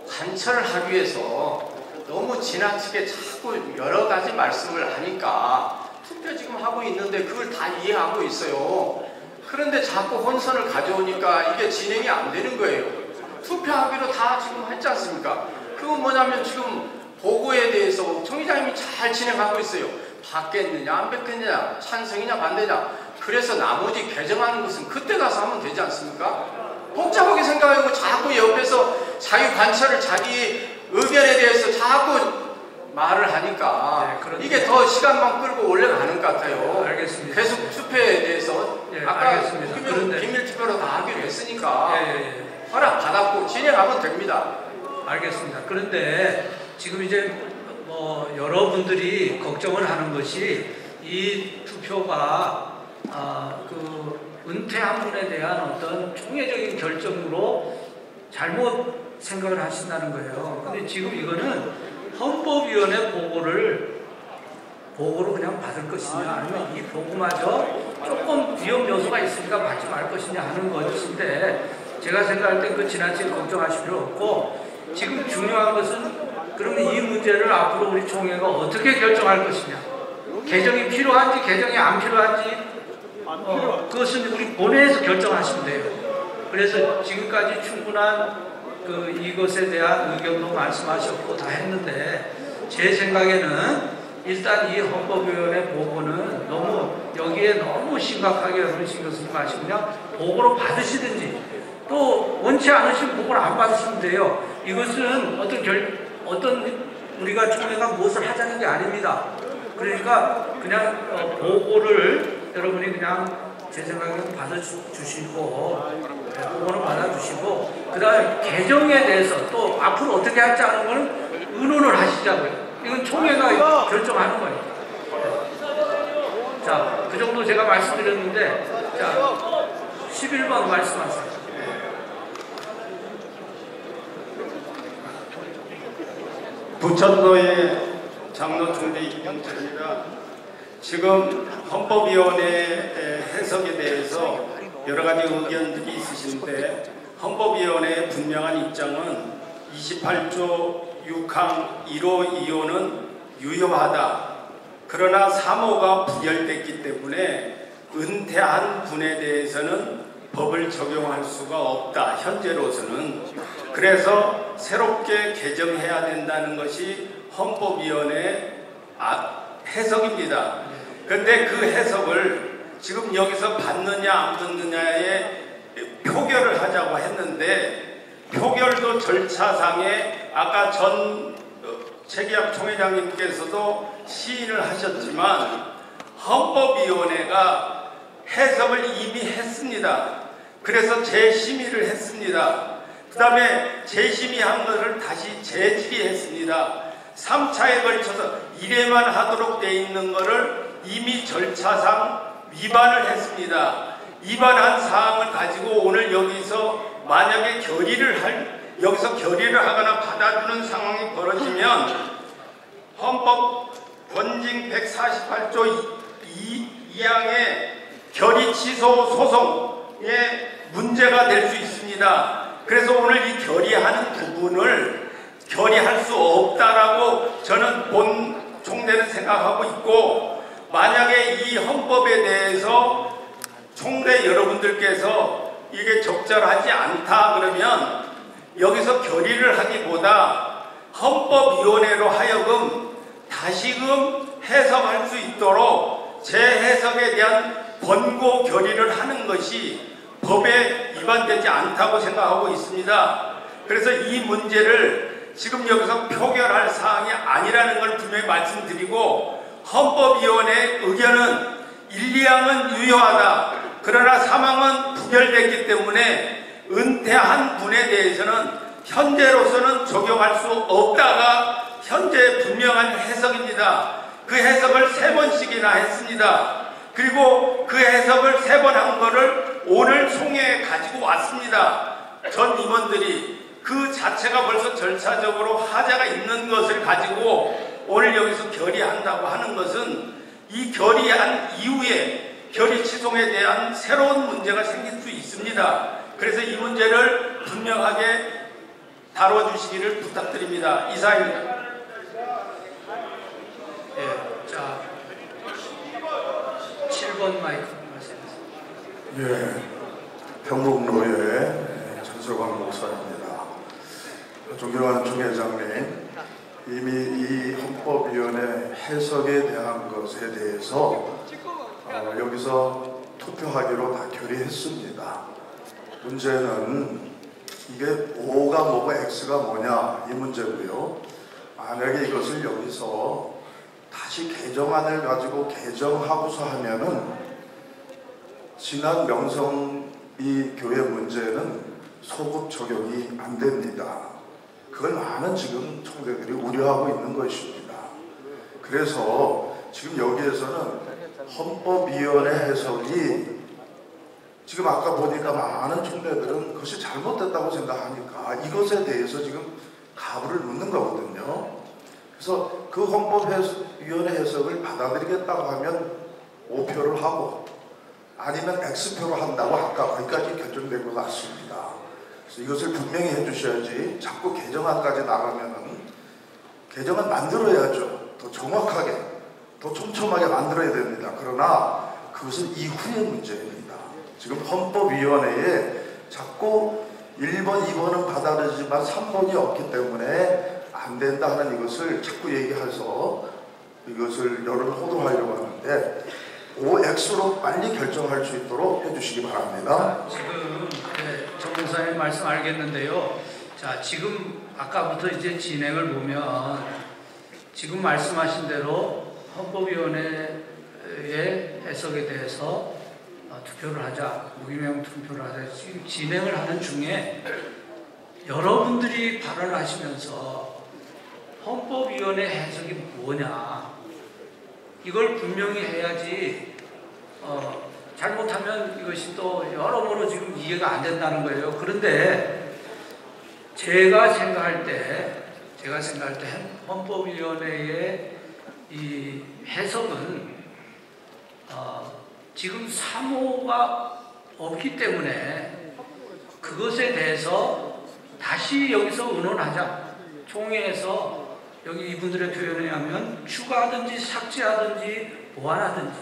관철을 하기 위해서 너무 지나치게 자꾸 여러 가지 말씀을 하니까 투표 지금 하고 있는데 그걸 다 이해하고 있어요. 그런데 자꾸 혼선을 가져오니까 이게 진행이 안 되는 거예요. 투표하기로 다 지금 했지 않습니까? 그건 뭐냐면 지금 보고에 대해서 총회장님이 잘 진행하고 있어요. 받겠느냐 안 받겠느냐, 찬성이냐 반대냐. 그래서 나머지 개정하는 것은 그때 가서 하면 되지 않습니까? 복잡하게 생각하고 자꾸 옆에서 자기 관철을, 자기 의견에 대해서 자꾸 말을 하니까 이게 더 시간만 끌고 올라가는 것 같아요. 알겠습니다. 계속 투표에 대해서 아까 알겠습니다. 비밀 투표로 다 하기로 했으니까 허락 받았고 진행하면 됩니다. 알겠습니다. 그런데 지금 이제 뭐 여러분들이 걱정을 하는 것이 이 투표가 그 은퇴한 분에 대한 어떤 총회적인 결정으로 잘못 생각을 하신다는 거예요. 근데 지금 이거는 헌법위원회 보고로 그냥 받을 것이냐, 아니면 이 보고마저 조금 위험 요소가 있으니까 받지 말 것이냐 하는 것인데, 제가 생각할 때 그 지나치게 걱정하실 필요 없고, 지금 중요한 것은 그러면 이 문제를 앞으로 우리 총회가 어떻게 결정할 것이냐, 개정이 필요한지 개정이 안 필요한지 그것은 우리 본회에서 결정하시면 돼요. 그래서 지금까지 충분한 이것에 대한 의견도 말씀하셨고 다 했는데, 제 생각에는 일단 이 헌법위원회 보고는 여기에 너무 심각하게 여러분 신경 쓰지 마시고 그냥 보고로 받으시든지, 또 원치 않으시면 보고를 안 받으시면 돼요. 이것은 어떤 우리가 총회가 무엇을 하자는 게 아닙니다. 그러니까 그냥 보고를 여러분이 그냥 제 생각에는 받아주시고, 보고는 받아주시고, 그 다음에 개정에 대해서 또 앞으로 어떻게 할지 하는 거는 의논을 하시자고요. 이건 총회가 결정하는 거예요. 자, 그 정도 제가 말씀드렸는데, 자, 11번 말씀하세요. 부천로의 장로 총대 이병철입니다. 지금 헌법위원회 해석에 대해서 여러 가지 의견들이 있으신데, 헌법위원회의 분명한 입장은 28조 6항 1호 2호는 유효하다. 그러나 3호가 부결됐기 때문에 은퇴한 분에 대해서는 법을 적용할 수가 없다. 현재로서는. 그래서 새롭게 개정해야 된다는 것이 헌법위원회의 해석입니다. 그런데 그 해석을 지금 여기서 받느냐 안 받느냐에 표결을 하자고 했는데 표결도 절차상에 아까 전 최기학 총회장님께서도 시인을 하셨지만 헌법위원회가 해석을 이미 했습니다. 그래서 재심의를 했습니다. 그 다음에 재심의한 것을 다시 재질의했습니다. 3차에 걸쳐서 1회만 하도록 돼 있는 것을 이미 절차상 위반을 했습니다. 위반한 사항을 가지고 오늘 여기서 만약에 여기서 결의를 하거나 받아주는 상황이 벌어지면 헌법 권징 148조 2항의 결의 취소 소송에 문제가 될 수 있습니다. 그래서 오늘 이 결의하는 부분을 결의할 수 없다라고 저는 본 총대는 생각하고 있고, 만약에 이 헌법에 대해서 총대 여러분들께서 이게 적절하지 않다 그러면 여기서 결의를 하기보다 헌법위원회로 하여금 다시금 해석할 수 있도록 재해석에 대한 권고 결의를 하는 것이 법에 위반되지 않다고 생각하고 있습니다. 그래서 이 문제를 지금 여기서 표결할 사항이 아니라는 걸 분명히 말씀드리고, 헌법위원회의 의견은 1, 2항은 유효하다. 그러나 3항은 부결됐기 때문에 은퇴한 분에 대해서는 현재로서는 적용할 수 없다가 현재 분명한 해석입니다. 그 해석을 3번씩이나 했습니다. 그리고 그 해석을 3번 한 거를 오늘 총회에 가지고 왔습니다. 전 임원들이 그 자체가 벌써 절차적으로 하자가 있는 것을 가지고 오늘 여기서 결의한다고 하는 것은 이 결의한 이후에 결의 취소에 대한 새로운 문제가 생길 수 있습니다. 그래서 이 문제를 분명하게 다뤄주시기를 부탁드립니다. 이상입니다. 예, 자, 7번 마이크 말씀하세요. 예, 평북노회 전석환 목사입니다. 존경하는 총회장님, 이미 이 헌법위원회 해석에 대한 것에 대해서 여기서 투표하기로 다 결의했습니다. 문제는 이게 O가 뭐고 X가 뭐냐 이 문제고요. 만약에 이것을 여기서 다시 개정안을 가지고 개정하고서 하면은 지난 명성이 교회 문제는 소급 적용이 안 됩니다. 그걸 많은 지금 총대들이 우려하고 있는 것입니다. 그래서 지금 여기에서는 헌법위원회 해석이 지금 아까 보니까 많은 총대들은 그것이 잘못됐다고 생각하니까 이것에 대해서 지금 가부를 묻는 거거든요. 그래서 그 헌법위원회 해석을 받아들이겠다고 하면 5표를 하고 아니면 X표로 한다고 아까 거기까지 결정된 것 같습니다. 그래서 이것을 분명히 해주셔야지 자꾸 개정안까지 나가면은 개정안 만들어야죠. 더 정확하게, 더 촘촘하게 만들어야 됩니다. 그러나 그것은 이후의 문제입니다. 지금 헌법위원회에 자꾸 1번, 2번은 받아들이지만 3번이 없기 때문에 안 된다 하는 이것을 자꾸 얘기해서 이것을 여론 호도하려고 하는데 OX로 빨리 결정할 수 있도록 해주시기 바랍니다. 지금 정 목사님 말씀 알겠는데요. 자, 지금 아까부터 이제 진행을 보면 지금 말씀하신 대로 헌법위원회의 해석에 대해서 투표를 하자, 무기명 투표를 하자 지금 진행을 하는 중에 여러분들이 발언을 하시면서 헌법위원회 해석이 뭐냐 이걸 분명히 해야지 잘못하면 이것이 또 여러모로 지금 이해가 안 된다는 거예요. 그런데 제가 생각할 때 헌법위원회의 이 해석은 지금 사모가 없기 때문에 그것에 대해서 다시 여기서 의논하자. 총회에서 여기 이분들의 표현에 의하면 추가하든지 삭제하든지 보완하든지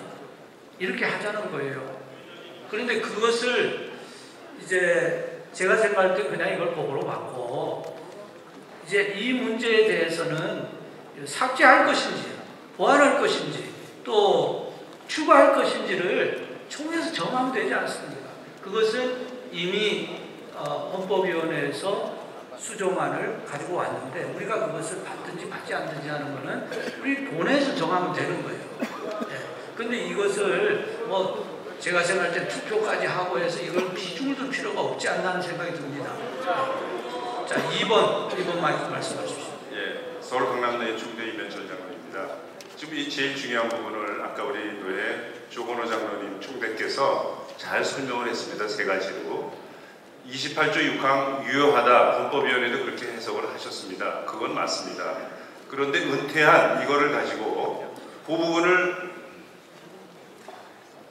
이렇게 하자는 거예요. 그런데 그것을 이제 제가 생각할 때 그냥 이걸 법으로 받고 이제 이 문제에 대해서는 삭제할 것인지 보완할 것인지 또 추가할 것인지를 총회에서 정하면 되지 않습니까? 그것은 이미 헌법위원회에서 수정안을 가지고 왔는데 우리가 그것을 받든지 받지 않든지 하는 거는 우리 본회에서 정하면 되는 거예요. 근데 이것을 뭐 제가 생각할 때 투표까지 하고 해서 이걸 비중을 둘 필요가 없지 않나 하는 생각이 듭니다. 자, 2번 말씀하십시오. 예, 서울 강남도의 중대 이면철 장로입니다. 지금 이 제일 중요한 부분을 아까 우리 노예 조건호 장로님 총대께서 잘 설명을 했습니다. 세 가지로. 28조 6항 유효하다. 헌법위원회도 그렇게 해석을 하셨습니다. 그건 맞습니다. 그런데 은퇴한 이거를 가지고 그 부분을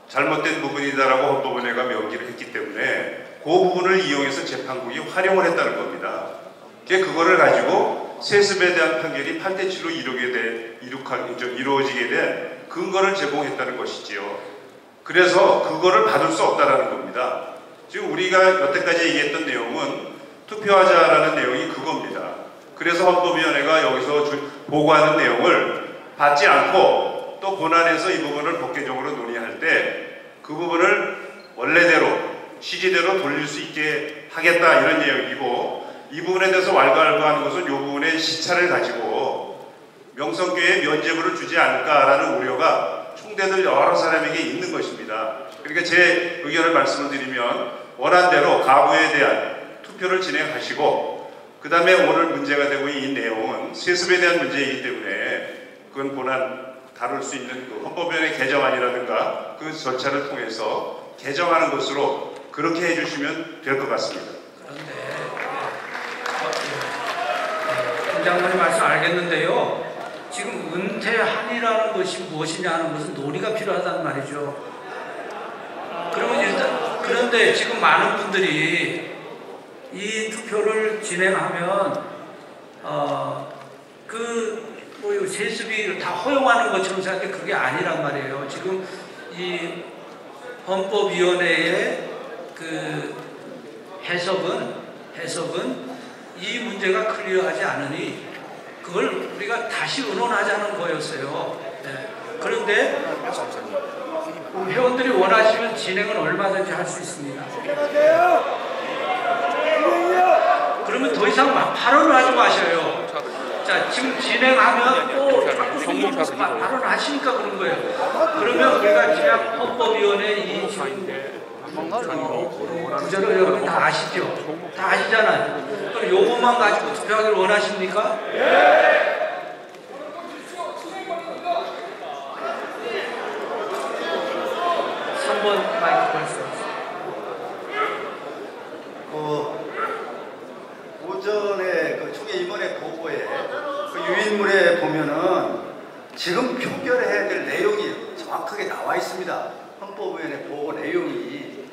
잘못된 부분이다라고 헌법위원회가 명기를 했기 때문에 그 부분을 이용해서 재판국이 활용을 했다는 겁니다. 그거를 가지고 세습에 대한 판결이 8대7로 이루어지게 된 근거를 제공했다는 것이지요. 그래서 그거를 받을 수 없다는 겁니다. 지금 우리가 여태까지 얘기했던 내용은 투표하자라는 내용이 그겁니다. 그래서 헌법위원회가 여기서 보고하는 내용을 받지 않고 또 본안에서 이 부분을 법개정으로 논의할 때 그 부분을 원래대로 취지대로 돌릴 수 있게 하겠다 이런 내용이고, 이 부분에 대해서 왈가왈부하는 것은 이 부분의 시차를 가지고 명성교회에 면죄부를 주지 않을까라는 우려가 총대들 여러 사람에게 있는 것입니다. 그러니까 제 의견을 말씀을 드리면 원안대로 가부에 대한 투표를 진행하시고, 그 다음에 오늘 문제가 되고 있는 이 내용은 세습에 대한 문제이기 때문에 그건 본안 다룰 수 있는 그 헌법위원회 개정안이라든가 그 절차를 통해서 개정하는 것으로 그렇게 해주시면 될 것 같습니다. 그런데 장관님 말씀 알겠는데요. 지금 은퇴한이라는 것이 무엇이냐 하는 것은 논의가 필요하다는 말이죠. 그러면 일단 그런데 지금 많은 분들이 이 투표를 진행하면 세습이 다 허용하는 것처럼 생각해. 그게 아니란 말이에요. 지금 이 헌법위원회의 그 해석은 이 문제가 클리어하지 않으니 그걸 우리가 다시 의논하자는 거였어요. 네. 그런데 회원들이 원하시면 진행은 얼마든지 할 수 있습니다. 그러면 더 이상 발언을 하지 마셔요. 자, 지금 진행하면 또 자꾸 발언을 하시니까 그런 거예요. 그러면 우리가 그냥 헌법위원회 이 지금 구절을 여러분 다 아시죠? 다 아시잖아요. 그럼 요것만 가지고 투표하기를 원하십니까? 네. 3번 마이크 말씀하세요. 오전에 그 총회 임원회 보고에 그 유인물에 보면은 지금 표결해야 될 내용이 정확하게 나와 있습니다. 헌법위원회 보고 내용이.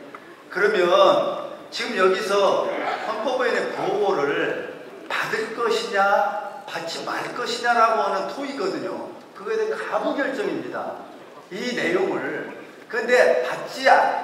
그러면 지금 여기서 헌법위원회 보고를 받을 것이냐 받지 말 것이냐라고 하는 토의거든요. 그거에 대한 가부 결정입니다. 이 내용을. 그런데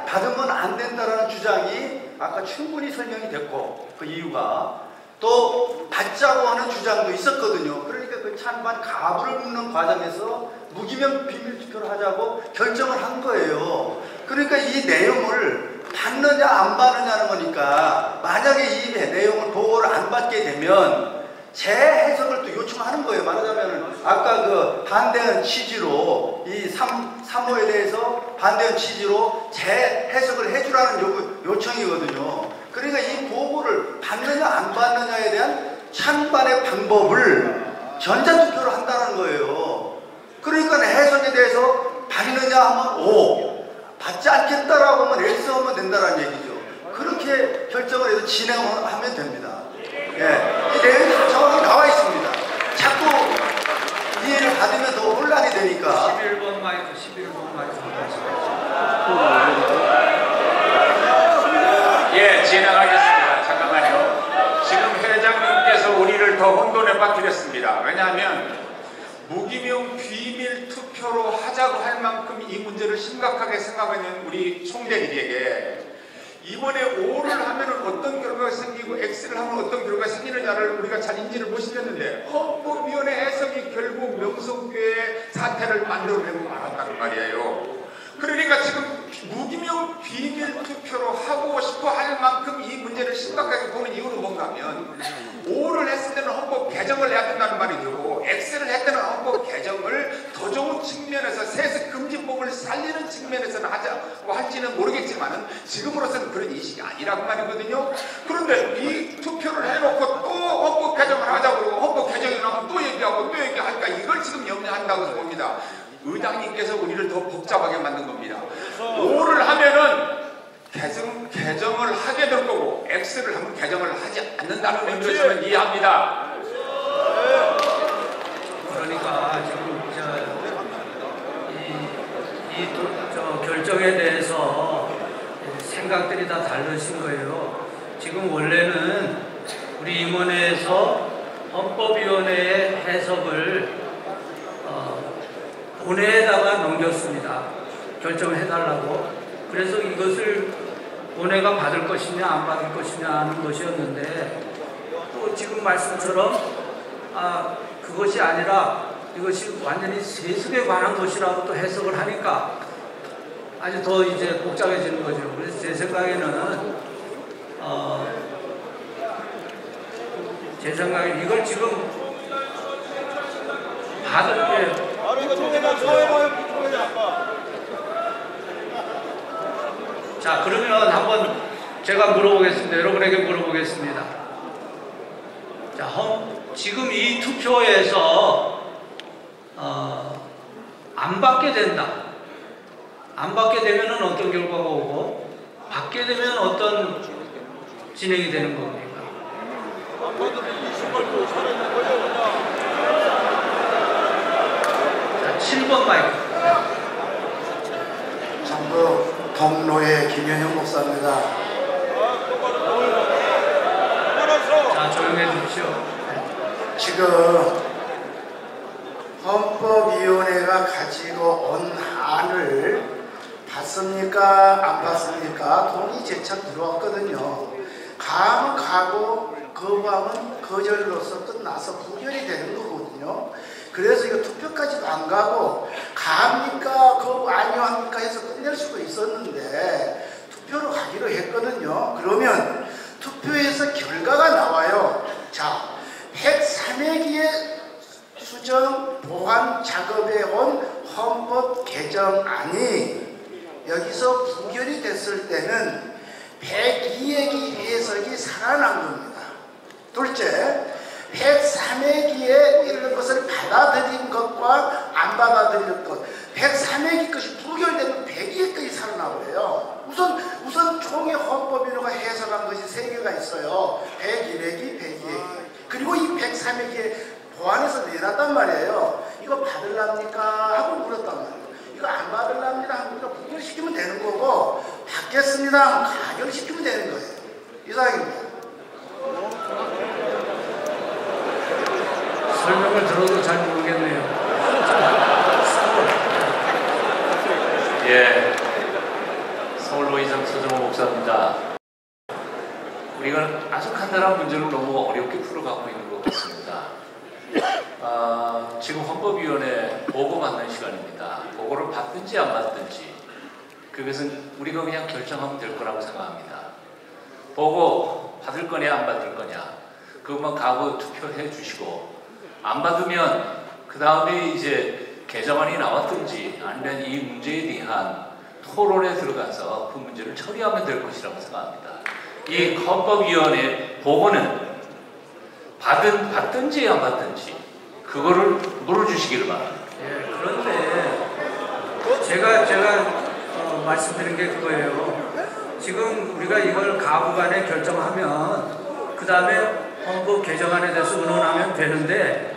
받으면 안 된다라는 주장이 아까 충분히 설명이 됐고, 그 이유가 또 받자고 하는 주장도 있었거든요. 그러니까 그 찬반 가부를 묻는 과정에서 무기명 비밀투표를 하자고 결정을 한 거예요. 그러니까 이 내용을 받느냐 안 받느냐는 거니까, 만약에 이 내용을 보고를 안 받게 되면 재해석을 또 요청하는 거예요. 말하자면 아까 그 반대한 취지로 이 3호에 대해서 반대한 취지로 재해석을 해주라는 요청이거든요. 그러니까 이 보고를 받느냐 안 받느냐에 대한 찬반의 방법을 전자투표로 한다는 거예요. 그러니까 해석에 대해서 받느냐 하면 O, 받지 않겠다라고 하면 X 하면 된다는 얘기죠. 그렇게 결정을 해서 진행하면 됩니다. 예, 이 내용이 다 정확히 나와 있습니다. 자꾸 이해를 받으면 더 혼란이 되니까. 11번 마이크. 예, 진행하겠습니다. 잠깐만요. 지금 회장님께서 우리를 더 혼돈에 빠뜨렸습니다. 왜냐하면 무기명 비밀 투표로 하자고 할 만큼 이 문제를 심각하게 생각하는 우리 총대들에게 이번에 O를 하면 어떤 결과가 생기고 X를 하면 어떤 결과가 생기느냐를 우리가 잘 인지를 못시켰는데, 헌법위원회 해석이 결국 명성교회 사태를 만들어내고 말았다는 말이에요. 그러니까 지금 무기명 비밀 투표로 하고 싶어 할 만큼 이 문제를 심각하게 보는 이유는 뭔가 하면 O를 했을 때는 헌법 개정을 해야 된다는 말이 되고 X를 했을 때는 헌법 개정을 더 좋은 측면에서 세습 금지법을 살리는 측면에서는 하자고 할지는 모르겠지만은 지금으로서는 그런 인식이 아니라고 말이거든요. 그런데 이 투표를 해놓고 또 헌법 개정을 하자고 그러고 헌법 개정이 나오면 또 얘기하고 또 얘기하니까 이걸 지금 염려한다고 봅니다. 의장님께서 우리를 더 복잡하게 만든 겁니다. O를 하면은 개정을 하게 될 거고 X를 하면 개정을 하지 않는다는 의미로 저는 이해합니다. 그러니까 지금 저 결정에 대해서 생각들이 다 다르신 거예요. 지금 원래는 우리 임원회에서 헌법위원회의 해석을 본회에다가 넘겼습니다. 결정해달라고. 그래서 이것을 본회가 받을 것이냐 안 받을 것이냐 하는 것이었는데 또 지금 말씀처럼 그것이 아니라 이것이 완전히 세습에 관한 것이라고 또 해석을 하니까 아주 더 이제 복잡해지는 거죠. 그래서 제 생각에는 이걸 지금 받을 게 자, 그러면 한번 제가 물어보겠습니다. 여러분에게 물어보겠습니다. 자, 지금 이 투표에서 안 받게 된다. 안 받게 되면 어떤 결과가 오고 받게 되면 어떤 진행이 되는 겁니까? 자, 7번 마이크. 전북 동로의 김현영 목사입니다. 자, 조용해 주십시오. 지금 헌법위원회가 가지고 온 안을 봤습니까? 안 봤습니까? 동의 제청 들어왔거든요. 가면 가고 거부하면 거절로서 끝나서 부결이 되는 거거든요. 그래서 이거 투표까지도 안 가고 갑니까? 거부 아니요 합니까? 해서 끝낼 수도 있었는데 투표로 가기로 했거든요. 그러면 투표에서 결과가 나와요. 자, 103회기의 수정 보완 작업에 온 헌법 개정안이 여기서 부결이 됐을 때는 102회기 해석이 살아난 겁니다. 둘째, 103회기에 이런 것을 받아들인 것과 안 받아들인 것, 103회기 것이 부결되면 102회 것이 살아나고요. 우선 총회 헌법위원회가 해석한 것이 3개가 있어요. 101회기, 102회기. 그리고 이 103회기에 보완해서 내놨단 말이에요. 이거 받을랍니까? 하고 물었단 말이에요. 이거 안 받을랍니다 하면 부결시키면 되는 거고, 받겠습니다 하면 가결시키면 되는 거예요. 이상입니다. 설명을 들어도 잘 모르겠네요. 예, 서울로 이상 서정호 목사입니다. 우리가 아주 간단한 문제를 너무 어렵게 풀어가고 있는 것 같습니다. 지금 헌법위원회 보고 받는 시간입니다. 보고를 받든지 안 받든지 그것은 우리가 그냥 결정하면 될 거라고 생각합니다. 보고 받을 거냐 안 받을 거냐 그것만 가고 투표해 주시고 안 받으면 그 다음에 이제 개정안이 나왔든지 아니면 이 문제에 대한 토론에 들어가서 그 문제를 처리하면 될 것이라고 생각합니다. 이 헌법위원회 보고는 받든지 안 받든지 그거를 물어주시기를 바랍니다. 예, 그런데 제가 말씀드린 게 그거예요. 지금 우리가 이걸 가부간에 결정하면 그 다음에 헌법 개정안에 대해서 의논하면 되는데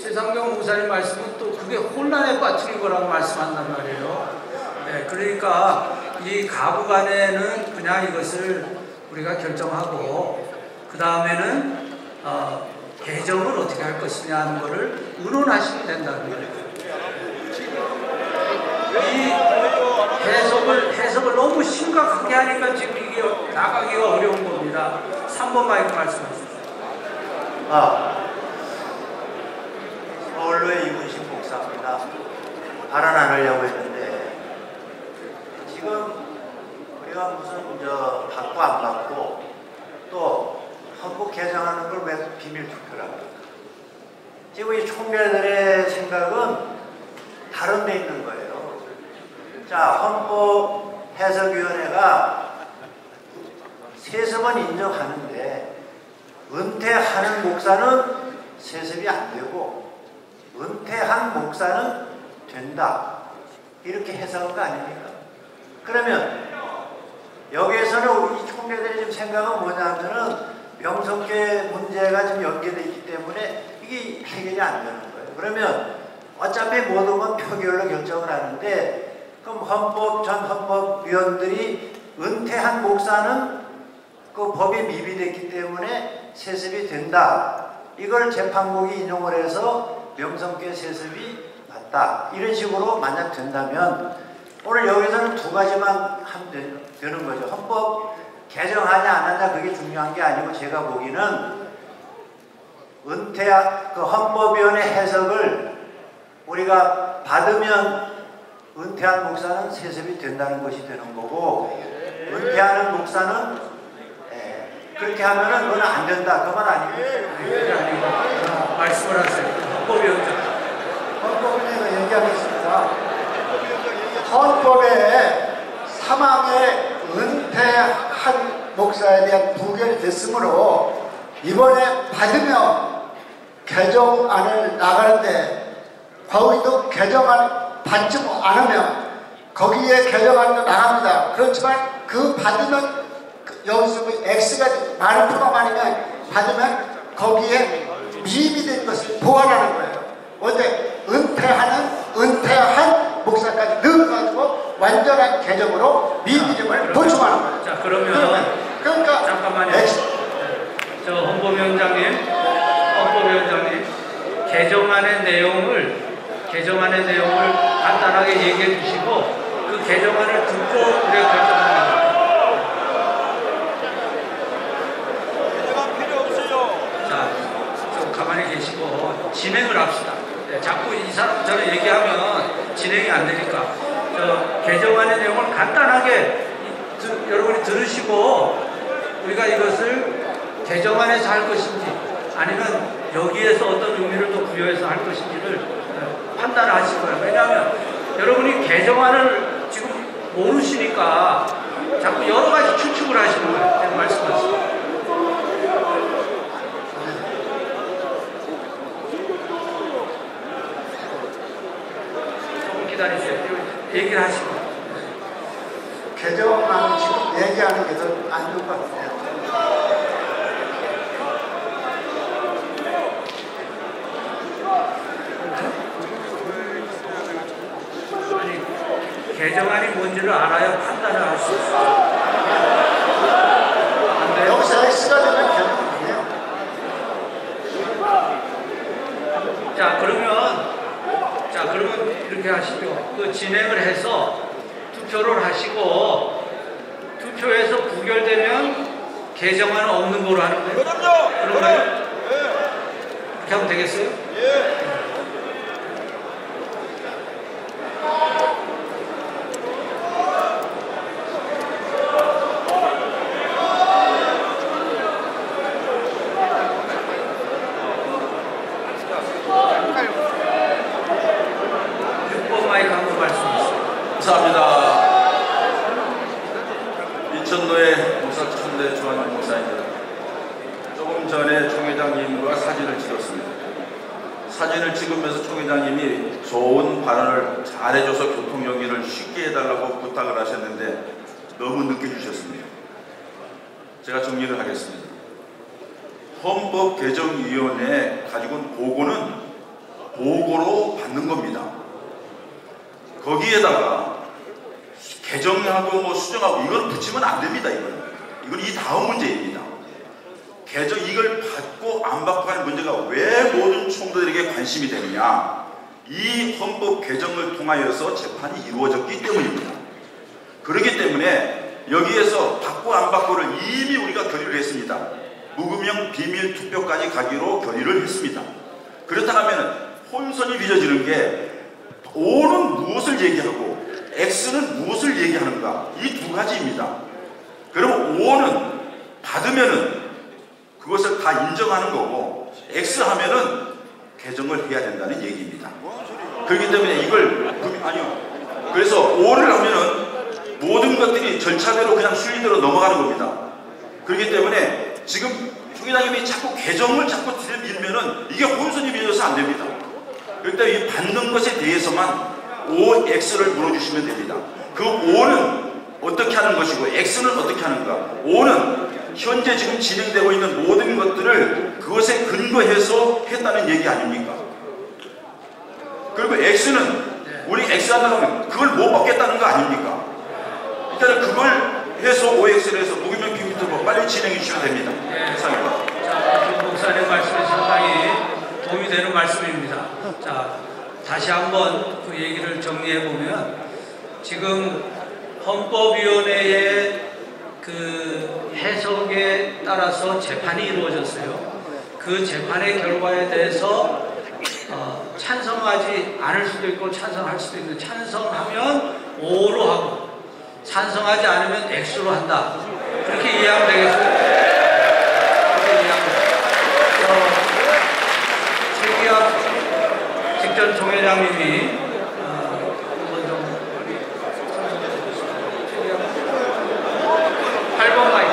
최상경 목사님 말씀은 또 그게 혼란에 빠뜨린 거라고 말씀한단 말이에요. 네, 그러니까 이 가부간에는 그냥 이것을 우리가 결정하고 그 다음에는 개정을 어떻게 할 것이냐 하는 거를 의논하시면 된다는 거예요. 이 해석을 너무 심각하게 하니까 지금 이게 나가기가 어려운 겁니다. 3번 마이크 말씀하십시오. 서울로의 이문식 목사입니다. 발언 안 하려고 했는데 우리가 무슨 받고 안 받고 또 헌법 개정하는 걸 왜 비밀 투표를 합니까? 지금 이 총리들의 생각은 다른 데 있는 거예요. 자, 헌법 해석위원회가 세습은 인정하는데 은퇴하는 목사는 세습이 안 되고 은퇴한 목사는 된다. 이렇게 해석한 거 아닙니까? 그러면 여기에서는 우리 총리들의 지금 생각은 뭐냐면은 명성계 문제가 지금 연계되어 있기 때문에 이게 해결이 안 되는 거예요. 그러면 어차피 모든 건 표결로 결정을 하는데 그럼 전 헌법위원들이 은퇴한 목사는 그 법이 미비됐기 때문에 세습이 된다. 이걸 재판국이 인용을 해서 명성계 세습이 맞다. 이런 식으로 만약 된다면 오늘 여기서는 두 가지만 하면 되는 거죠. 헌법 개정하냐 안 하냐 그게 중요한 게 아니고 제가 보기에는 그 헌법위원회 해석을 우리가 받으면 은퇴한 목사는 세습이 된다는 것이 되는 거고 은퇴하는 목사는 그렇게 하면은 그건 안 된다. 그 말 아닙니까? 그게 아니고 말씀을 하세요. 헌법위원장. 헌법위원회가 얘기하겠습니다. 헌법에 사망에 은퇴한 목사에 대한 부결이 됐으므로 이번에 받으면 개정안을 나가는데 거기도 개정안 받지 않으면 거기에 개정안도 나갑니다. 그렇지만 그 받으면 여기서 X가 많은 표가 많으면 받으면 거기에 미비된 것을 보완하는 거예요. 근데 은퇴한 목사까지 넣어가지고 완전한 개정으로 미비점을 보충하는 거예요. 자, 그러니까 잠깐만요. 저 헌법위원장님, 개정안의 내용을 간단하게 얘기해 주시고 그 개정안을 듣고 우리가 결정합니다. 자, 좀 가만히 계시고 진행을 합시다. 자꾸 이 사람처럼 얘기하면 진행이 안 되니까 개정안의 내용을 간단하게 여러분이 들으시고 우리가 이것을 개정안에서 할 것인지 아니면 여기에서 어떤 의미를 또 부여해서 할 것인지를 판단하실 거예요. 왜냐하면 여러분이 개정안을 지금 모르시니까 자꾸 여러 가지 추측을 하시는 거예요. 제가 말씀하시죠. 조금 기다리세요. 얘기를 하시고. 개정안 지금 얘기하는 게 더 안 좋을 것 같아요. 개정안이 뭔지를 알아야 판단을 할 수 있어요. 여기서 X가 되면 개정안이에요. 자, 그러면 이렇게 하시죠. 그 진행을 해서 투표를 하시고 투표에서 부결되면 개정안은 없는 거로 하는 거예요? 그런가요? 그렇게 하면 되겠어요? 감사합니다. 인천노회 목사촌대 조한준 목사입니다. 조금 전에 총회장님과 사진을 찍었습니다. 사진을 찍으면서 총회장님이 좋은 발언을 잘해줘서 교통정리를 쉽게 해달라고 부탁을 하셨는데 너무 늦게 주셨습니다. 제가 정리를 하겠습니다. 헌법개정위원회에 가지고 온 보고는 보고로 받는 겁니다. 거기에다가 개정하고 뭐 수정하고 이걸 붙이면 안 됩니다. 이건 이 다음 문제입니다. 개정 이걸 받고 안 받고 하는 문제가 왜 모든 총독들에게 관심이 되느냐? 이 헌법 개정을 통하여서 재판이 이루어졌기 때문입니다. 그렇기 때문에 여기에서 받고 안 받고를 이미 우리가 결의를 했습니다. 무금형 비밀 투표까지 가기로 결의를 했습니다. 그렇다면 혼선이 빚어지는 게 O는 무엇을 얘기하고 X는 무엇을 얘기하는가? 이 두 가지입니다. 그럼 O는 받으면은 그것을 다 인정하는 거고 X 하면은 개정을 해야 된다는 얘기입니다. 그렇기 때문에 이걸 아니요. 그래서 O를 하면은 모든 것들이 절차대로 그냥 순리대로 넘어가는 겁니다. 그렇기 때문에 지금 총회장님이 자꾸 개정을 자꾸 밀면은 이게 혼선이 밀려서 안 됩니다. 그렇기 때문에 이 받는 것에 대해서만 O, X를 물어주시면 됩니다. 그 O는 어떻게 하는 것이고 X는 어떻게 하는가? O는 현재 지금 진행되고 있는 모든 것들을 그것에 근거해서 했다는 얘기 아닙니까? 그리고 X는 우리 X 한다면 그걸 못 받겠다는 거 아닙니까? 일단은 그걸 해서 OX를 해서 무기명 비밀투표 빨리 진행해 주시면 됩니다. 이상입니다. 자, 김 목사님 말씀이 상당히 도움이 되는 말씀입니다. 자, 다시 한번 그 얘기를 정리해 보면 지금 헌법위원회의 그 해석에 따라서 재판이 이루어졌어요. 그 재판의 결과에 대해서 찬성하지 않을 수도 있고 찬성할 수도 있는데 찬성하면 O로 하고 찬성하지 않으면 X로 한다. 그렇게 이해하면 되겠습니다. 그렇게 이해하면 최기학 직전 총회장님이 한번 좀 8번 마이크.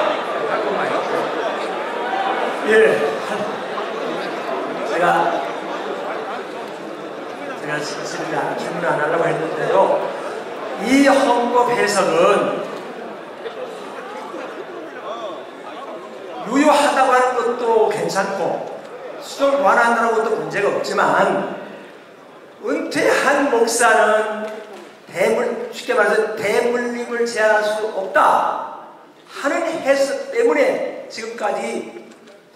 예. 제가 질문 안 하려고 했는데요. 이 헌법 해석은 유효하다고 하는 것도 괜찮고 수정 완화한다는 것도 문제가 없지만 은퇴한 목사는 쉽게 말해서 대물림을 제한할 수 없다 하는 해석 때문에 지금까지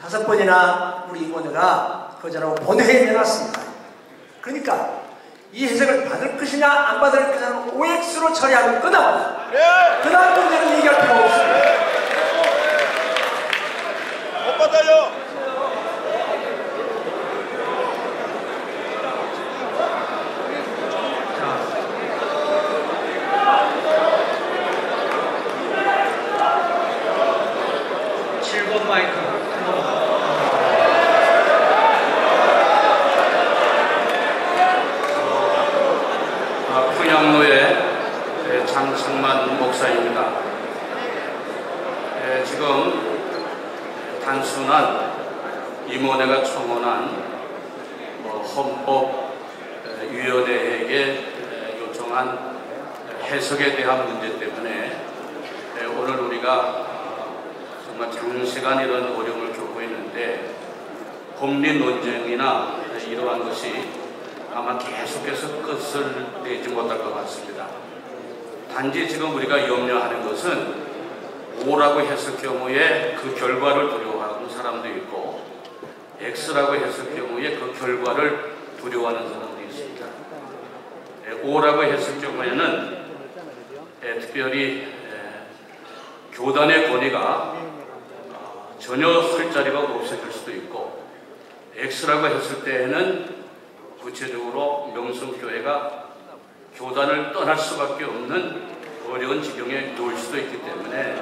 5번이나 우리 임원회가 거절하고 본회의에 내놨습니다. 그러니까 이 해석을 받을 것이냐 안 받을 것이냐는 OX로 처리하면 끝납니다. 그 다음 문제는 얘기할 필요가 없습니다. 못 받아요. 자, 7번 마이크. 풍양로의 장승만 목사입니다. 지금 단순한 임원회가 청원한 헌법위원회에게 요청한 해석에 대한 문제 때문에 오늘 우리가 정말 장시간 이런 어려움을 겪고 있는데 법리 논쟁이나 이러한 것이 아마 계속해서 끝을 내지 못할 것 같습니다. 단지 지금 우리가 염려하는 것은 O라고 했을 경우에 그 결과를 두려워하는 사람도 있고 X라고 했을 경우에 그 결과를 두려워하는 사람도 있습니다. O라고 했을 경우에는 특별히 교단의 권위가 전혀 설 자리가 없어질 수도 있고 X라고 했을 때에는 구체적으로 명성교회가 교단을 떠날 수밖에 없는 어려운 지경에 놓일 수도 있기 때문에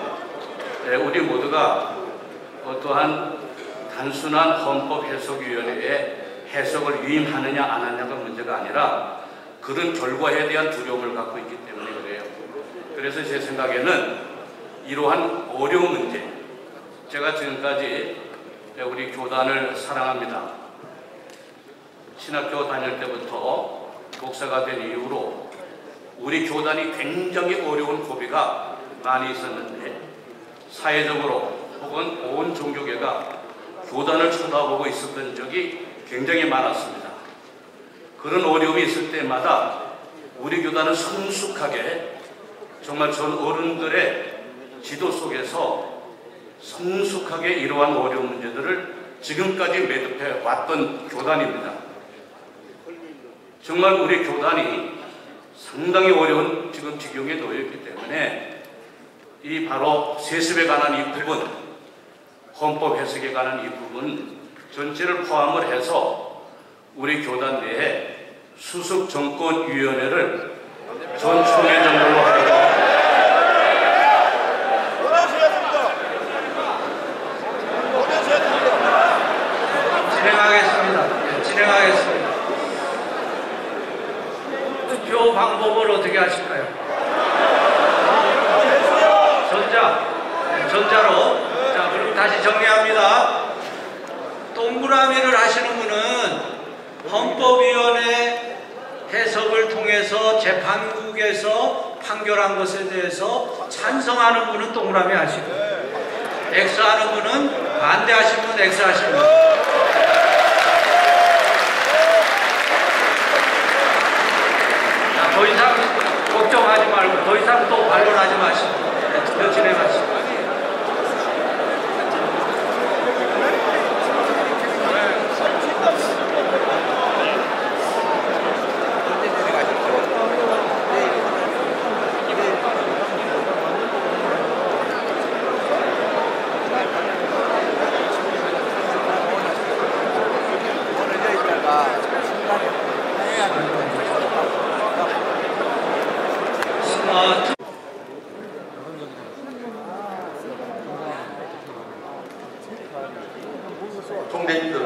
우리 모두가 어떠한 단순한 헌법해석위원회의 해석을 위임하느냐 안 하느냐가 문제가 아니라 그런 결과에 대한 두려움을 갖고 있기 때문에 그래요. 그래서 제 생각에는 이러한 어려운 문제, 제가 지금까지 우리 교단을 사랑합니다. 신학교 다닐 때부터 목사가 된 이후로 우리 교단이 굉장히 어려운 고비가 많이 있었는데 사회적으로 혹은 온 종교계가 교단을 쳐다보고 있었던 적이 굉장히 많았습니다. 그런 어려움이 있을 때마다 우리 교단은 성숙하게 정말 전 어른들의 지도 속에서 성숙하게 이러한 어려운 문제들을 지금까지 매듭해 왔던 교단입니다. 정말 우리 교단이 상당히 어려운 지금 지경에 놓여있기 때문에 이 바로 세습에 관한 이 부분, 헌법 해석에 관한 이 부분 전체를 포함을 해서 우리 교단 내에 수습정권위원회를 전 총회장 걸로 하도록 진행하겠습니다. 투표 방법을 어떻게 하실까요? 전자로. 자, 그럼 다시 정리합니다. 동그라미를 하시는 분은 헌법위원회 해석을 통해서 재판국에서 판결한 것에 대해서 찬성하는 분은 동그라미 하시고, X하는 분은 반대하시는 분은 X 하시는 분. 자, 더 이상 걱정하지 말고, 더 이상 또 반론하지 마시고, 투표 진행하시고. 총대님들은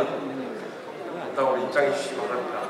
일단 우리 입장해 주시기 바랍니다.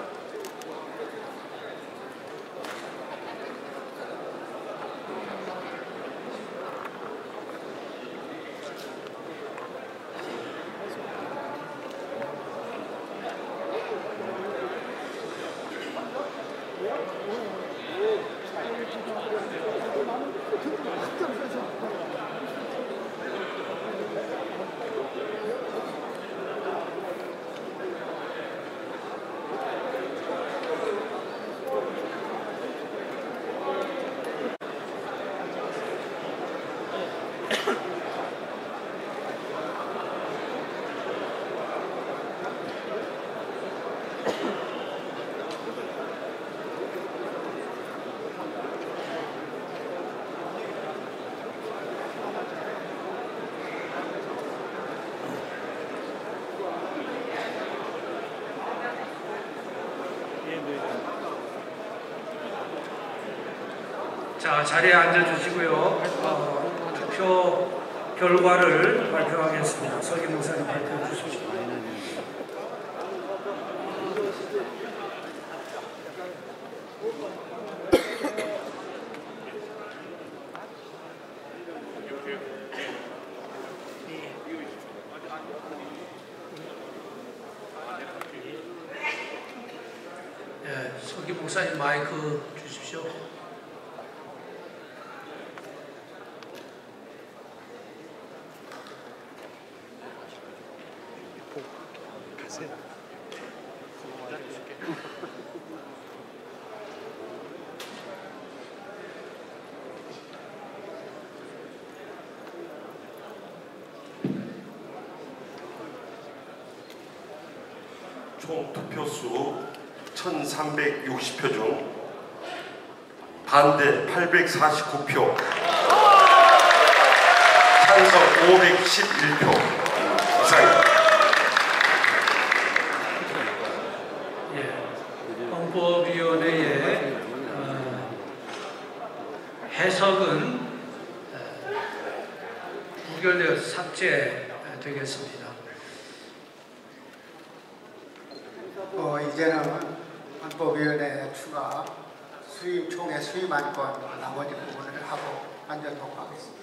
자, 자리에 앉아주시고요. 투표 결과를 발표하겠습니다. 서기 목사님 발표해 주십시오. 예, 서기 목사님 마이크 주십시오. 총 투표수 1360표 중 반대 849표, 찬성 511표 이상입니다. 헌법위원회의 해석은 부결되어 삭제되겠습니다. 이제는 헌법위원회 추가 총회 수임안건 나머지 부분을 하고 완전 통과하겠습니다.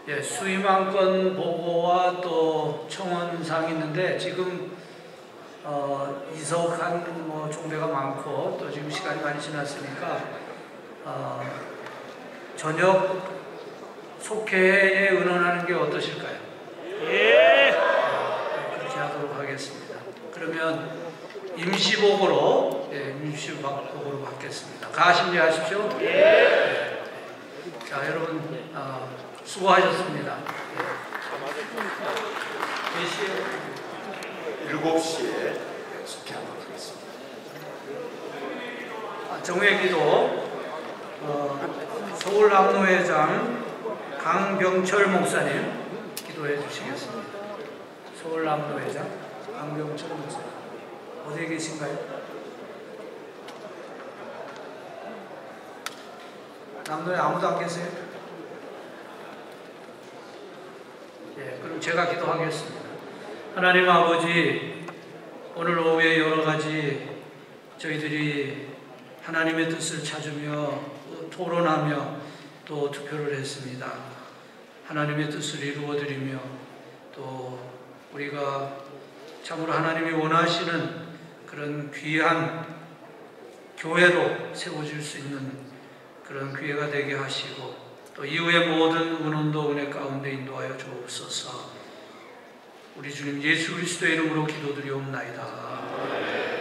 예, 수임안건 보고와 또 청원사항이 있는데 지금 이석한 종대가 많고 또 지금 시간이 많이 지났으니까 저녁 속회에 의논하는 게 어떠실까요? 예. 그렇게 하도록 하겠습니다. 그러면 임시복으로 받겠습니다. 가심리하십시오. 예. 네. 자, 여러분 수고하셨습니다. 7시에 속회하도록 하겠습니다. 정회기도 서울남로회장 강병철 목사님 기도해 주시겠습니다. 서울남로회장 강병철 목사님 어디에 계신가요? 남로에 아무도 안 계세요? 예, 그럼 제가 기도하겠습니다. 하나님 아버지, 오늘 오후에 여러 가지 저희들이 하나님의 뜻을 찾으며 토론하며 또 투표를 했습니다. 하나님의 뜻을 이루어드리며 또 우리가 참으로 하나님이 원하시는 그런 귀한 교회로 세워질 수 있는 그런 기회가 되게 하시고 또 이후의 모든 은원도 은혜 가운데 인도하여 주옵소서. 우리 주님 예수 그리스도의 이름으로 기도드리옵나이다.